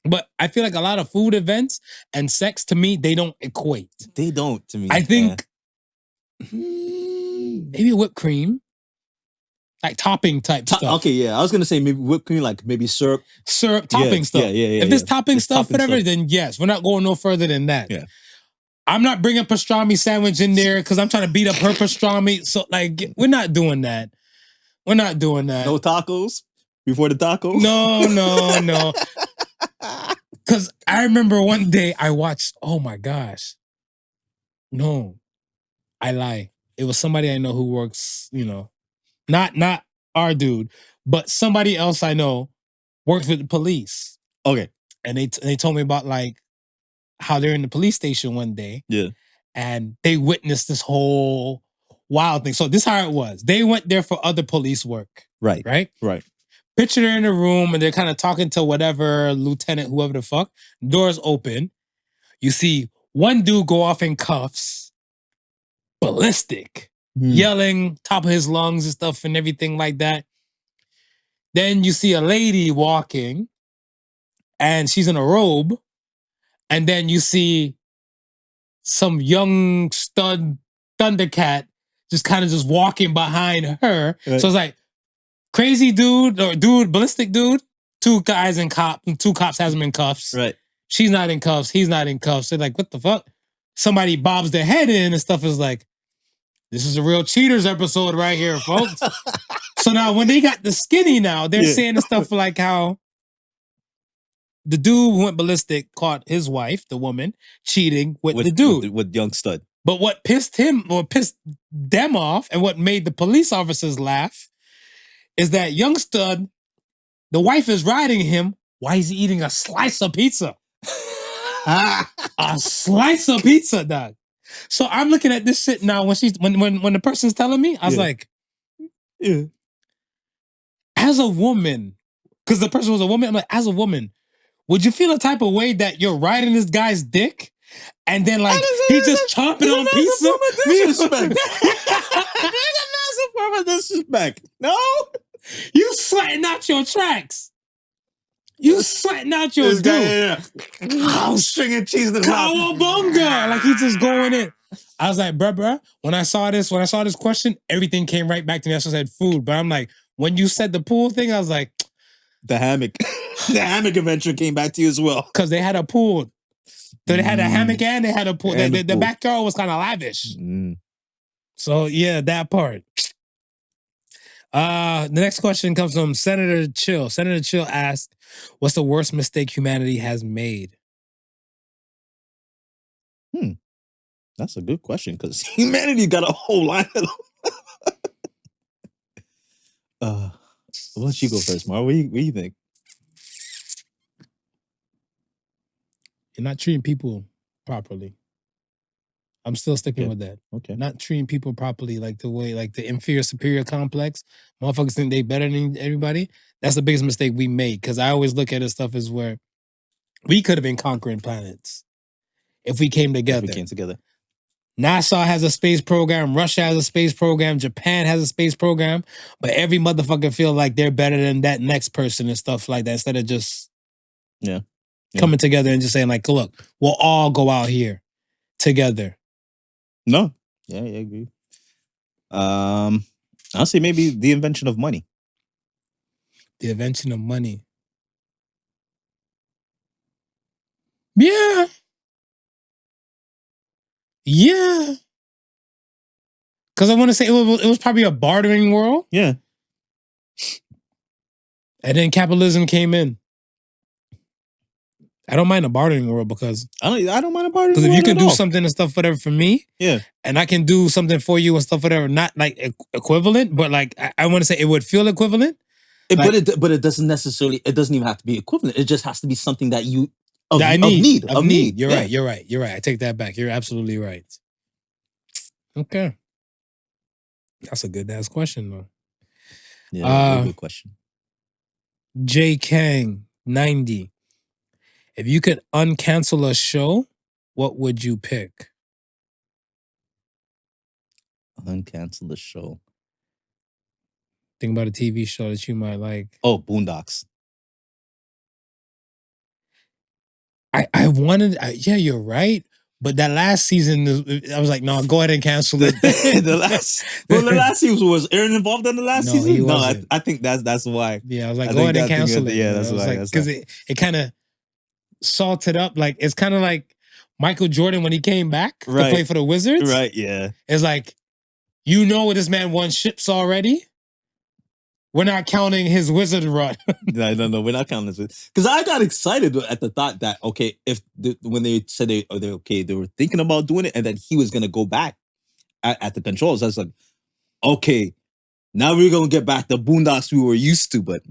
But I feel like a lot of food events and sex, to me, they don't equate. They don't, to me. I think maybe whipped cream, like topping type stuff. Okay, yeah. I was gonna say maybe whipped cream, like maybe syrup, topping stuff. Yeah. If it's topping stuff, whatever, then yes, we're not going no further than that. Yeah. I'm not bringing pastrami sandwich in there because I'm trying to beat up her pastrami. So like, we're not doing that. We're not doing that. No tacos before the taco. No. Because I remember one day I watched, oh my gosh. No, I lie. It was somebody I know who works, you know, not our dude, but somebody else I know works with the police. Okay. And they told me about like how they're in the police station one day. Yeah. And they witnessed this whole wild thing. So this is how it was. They went there for other police work. Right. Picture they're in a room and they're kind of talking to whatever lieutenant, whoever the fuck. Doors open. You see one dude go off in cuffs, ballistic, yelling, top of his lungs and stuff and everything like that. Then you see a lady walking and she's in a robe and then you see some young stud Thundercat just kind of just walking behind her. Right. So it's like crazy dude or ballistic dude, two cops has him in cuffs. Right. She's not in cuffs, he's not in cuffs. They're like, what the fuck? Somebody bobs their head in and stuff is like, this is a real cheaters episode right here, folks. So now when they got the skinny now, they're saying the stuff like how the dude who went ballistic caught his wife, the woman, cheating with the dude. With young stud. But what pissed them off and what made the police officers laugh is that young stud, the wife is riding him. Why is he eating a slice of pizza? A slice of pizza, dog. So I'm looking at this shit now when the person's telling me, I was like, as a woman, because the person was a woman, I'm like, as a woman, would you feel a type of way that you're riding this guy's dick and then like he's just chomping on pizza? Disrespect. That's a form of disrespect. No? You sweating out your tracks. You sweating out your dude. Oh, stringing cheese in the mouth. Cowabunga! Like he's just going in. I was like, bruh, when I saw this question, everything came right back to me. I just said food. But I'm like, when you said the pool thing, I was like, the hammock. The hammock adventure came back to you as well. Because they had a pool. So they had a hammock and they had a pool. The backyard was kind of lavish. So yeah, that part. The next question comes from Senator Chill. Senator Chill asked, what's the worst mistake humanity has made? That's a good question because humanity got a whole line of them. Why don't you go first, Mar? What do you think? You're not treating people properly. I'm still sticking with that. Okay. Not treating people properly, like the way, like the inferior superior complex. Motherfuckers think they better than everybody. That's the biggest mistake we made. Because I always look at this stuff as where we could have been conquering planets if we came together. NASA has a space program. Russia has a space program. Japan has a space program. But every motherfucker feel like they're better than that next person and stuff like that. Instead of just coming together and just saying like, look, we'll all go out here together. No. Yeah, I agree. I'll say maybe the invention of money. The invention of money. Yeah. Yeah. Because I want to say it was probably a bartering world. Yeah. And then capitalism came in. I don't mind a bartering world because I don't mind a bartering world. Because if you can do something and stuff, whatever, for me, yeah, and I can do something for you and stuff, whatever, not like equivalent, but like I want to say it would feel equivalent. But it doesn't necessarily. It doesn't even have to be equivalent. It just has to be something that you of need. You're yeah. right. You're right. I take that back. You're absolutely right. Okay, that's a good ass question though. Yeah, good question. J Kang 90. If you could uncancel a show, what would you pick? Uncancel the show. Think about a TV show that you might like. Oh, Boondocks. I wanted, yeah, you're right. But that last season, I was like, no, go ahead and cancel it. the last season was Aaron involved in the last season? No, I think that's why. Yeah, I was like, go ahead and cancel it. Yeah, that's why. Because it kind of salted up. Like, it's kind of like Michael Jordan when he came back to play for the Wizards. Right, yeah. It's like, you know this man won ships already. We're not counting his Wizard run. No, we're not counting this. Because I got excited at the thought that, okay, when they said they were thinking about doing it and then he was going to go back at the controls. I was like, okay, now we're going to get back the Boondocks we were used to, but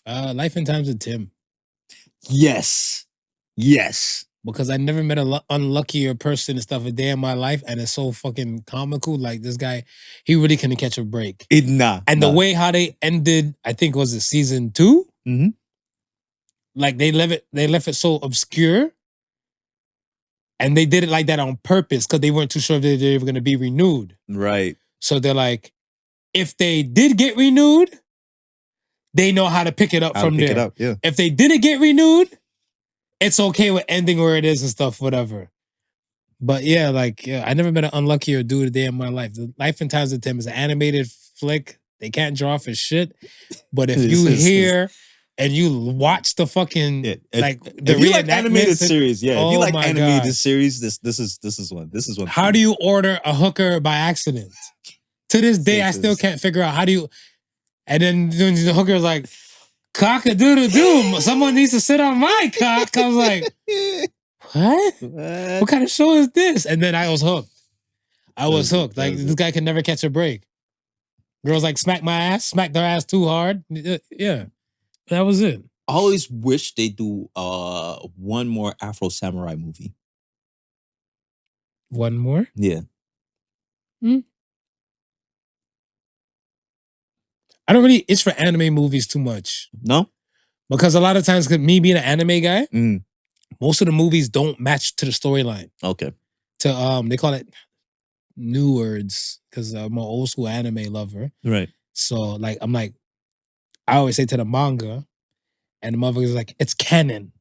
Life and Times of Tim. Yes. Because I never met an unluckier person and stuff a day in my life, and it's so fucking comical. Like, this guy, he really couldn't catch a break. The way how they ended, I think, was it season 2? Mm-hmm. Like, they left it so obscure, and they did it like that on purpose because they weren't too sure if they were going to be renewed. Right. So they're like, if they did get renewed, they know how to pick it up from there. Yeah. If they didn't get renewed, it's okay with ending where it is and stuff, whatever. But yeah, like I never been an unluckier dude a day in my life. The Life and Times of Tim is an animated flick. They can't draw for shit. But if you hear and you watch the fucking like the if you like animated reenactments, series, if you oh like my animated God. series, this is one. How do you order a hooker by accident? To this day, I still can't figure out how do you. And then the hooker's like, cock-a-doodle-doo, someone needs to sit on my cock. I was like, what? What kind of show is this? And then I was hooked. Like, this guy can never catch a break. Girls like smack my ass, smack their ass too hard. Yeah. That was it. I always wish they do one more Afro Samurai movie. One more? Yeah. I don't really itch for anime movies too much. No? Because a lot of times, me being an anime guy, most of the movies don't match to the storyline. Okay. They call it new words because I'm an old school anime lover. Right. So like I'm like, I always say to the manga, and the motherfucker's like, it's canon.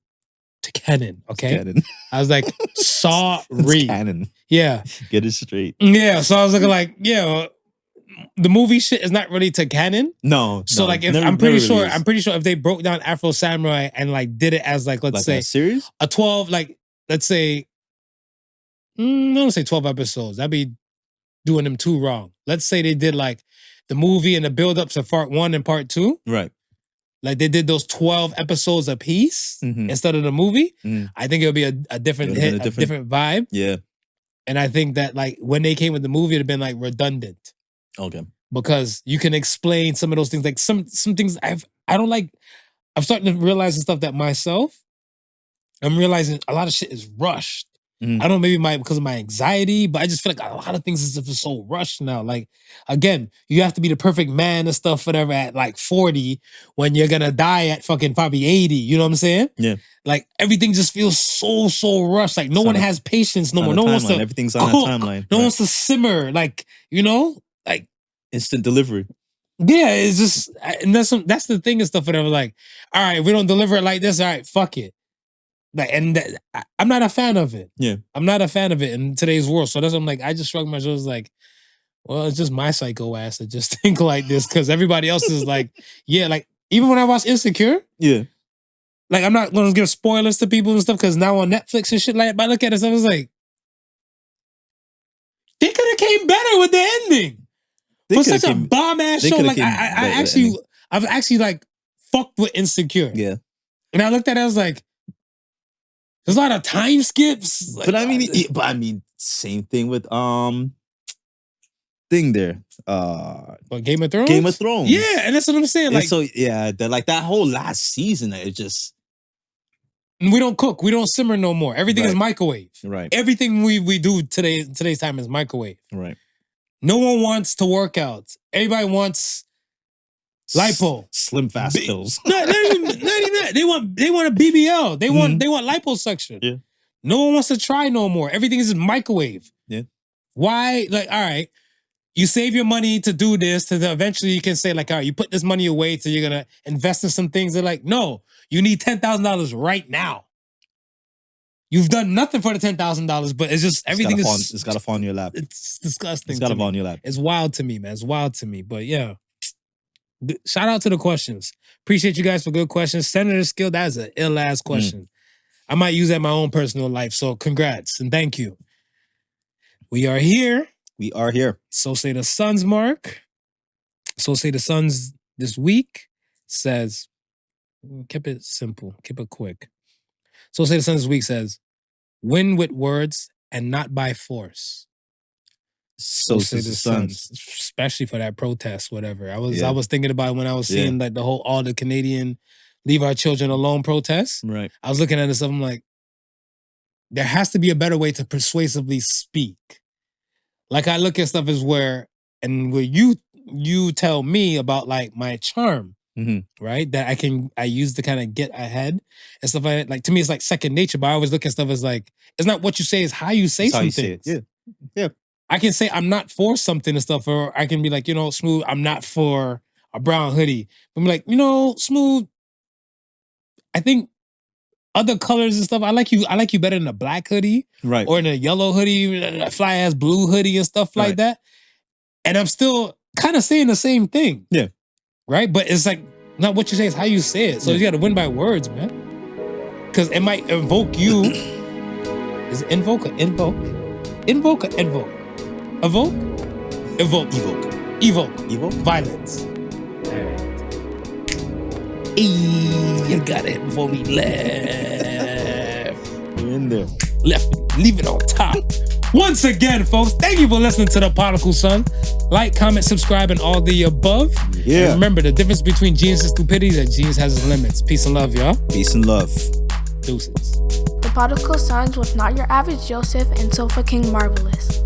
To canon, okay? It's canon. I was like, sorry. It's canon. Yeah. Get it straight. Yeah. So I was looking like, yeah, the movie shit is not really to canon. No. So like if I'm pretty sure if they broke down Afro Samurai and like did it as like let's say a series? A 12, like let's say don't say 12 episodes. That'd be doing them too wrong. Let's say they did like the movie and the build-ups of part 1 and part 2. Right. Like they did those 12 episodes a piece instead of the movie. I think it would be a different hit, a different vibe. Yeah. And I think that like when they came with the movie, it'd have been like redundant. Okay. Because you can explain some of those things. Like some things I don't like. I'm starting to realize the stuff that myself. I'm realizing a lot of shit is rushed. I don't know, maybe because of my anxiety, but I just feel like a lot of things is just so rushed now. Like, again, you have to be the perfect man and stuff, whatever, at like 40 when you're gonna die at fucking probably 80. You know what I'm saying? Yeah. Like everything just feels so rushed. Like no one has patience no more. No one wants to. Everything's on a timeline. No one wants to simmer. Like, you know, like instant delivery. Yeah, it's just, and that's the thing and stuff. Whatever. Like, all right, if we don't deliver it like this, all right, fuck it. Like, and I'm not a fan of it. Yeah, I'm not a fan of it in today's world. So that's what I'm like. I just shrug my shoulders, like, well, it's just my psycho ass that just think like this because everybody else is like, yeah, like even when I watch Insecure, yeah, like I'm not gonna give spoilers to people and stuff because now on Netflix and shit like that. But I look at it, so I was like, they could have came better with the ending. For such a bomb ass show, like I've actually like fucked with Insecure. Yeah, and I looked at it, I was like, there's a lot of time skips. Like, but I mean, same thing with thing there. What, Game of Thrones? Game of Thrones. Yeah, and that's what I'm saying. Like, so yeah, that whole last season, it just we don't cook, we don't simmer no more. Everything is microwave. Right. Everything we do today's time is microwave. Right. No one wants to work out. Everybody wants lipo, slim fast pills. not even that. They want a BBL. They want liposuction. Yeah. No one wants to try no more. Everything is microwave. Yeah. Why? Like, all right, you save your money to do this. To eventually you can say like, all right, you put this money away, so you're gonna invest in some things. They're like, no, you need $10,000 right now. You've done nothing for the $10,000, but it's just everything it's gotta fall on your lap. It's disgusting. It's gotta fall on your lap. It's wild to me, man. It's wild to me. But yeah. Shout out to the questions. Appreciate you guys for good questions. Senator Skill, that is an ill-ass question. I might use that in my own personal life. So congrats and thank you. We are here. We are here. So say the Suns, Mark. So say the Suns this week says, keep it simple, keep it quick. So say the Suns this week says, win with words and not by force. So say the Suns, especially for that protest, whatever. I was thinking about when I was seeing like all the Canadian leave our children alone protests. Right. I was looking at this, I'm like, there has to be a better way to persuasively speak. Like I look at stuff as where you tell me about like my charm, right? That I use to kind of get ahead and stuff like that. Like to me, it's like second nature, but I always look at stuff as like, it's not what you say, it's how you say something. Yeah. Yeah. I can say I'm not for something and stuff, or I can be like, Smooth, I'm not for a brown hoodie. I'm like, Smooth, I think other colors and stuff. I like you better in a black hoodie, Right. or in a yellow hoodie, a fly ass blue hoodie and stuff like Right. that. And I'm still kind of saying the same thing. Yeah. Right? But it's like, not what you say, it's how you say it. So Yeah. you gotta win by words, man. Because it might invoke you. Is it invoke or invoke? Invoke or invoke? Evoke? Evoke. Evoke. Violence. You got it before we left. We're in there. Left it. Leave it on top. Once again, folks, thank you for listening to the Podical Son. Like, comment, subscribe, and all the above. Yeah. And remember, the difference between genius and stupidity is that genius has its limits. Peace and love, y'all. Peace and love. Deuces. The Podical Sons with Not Your Average Joseph and Sofa King Marvelous.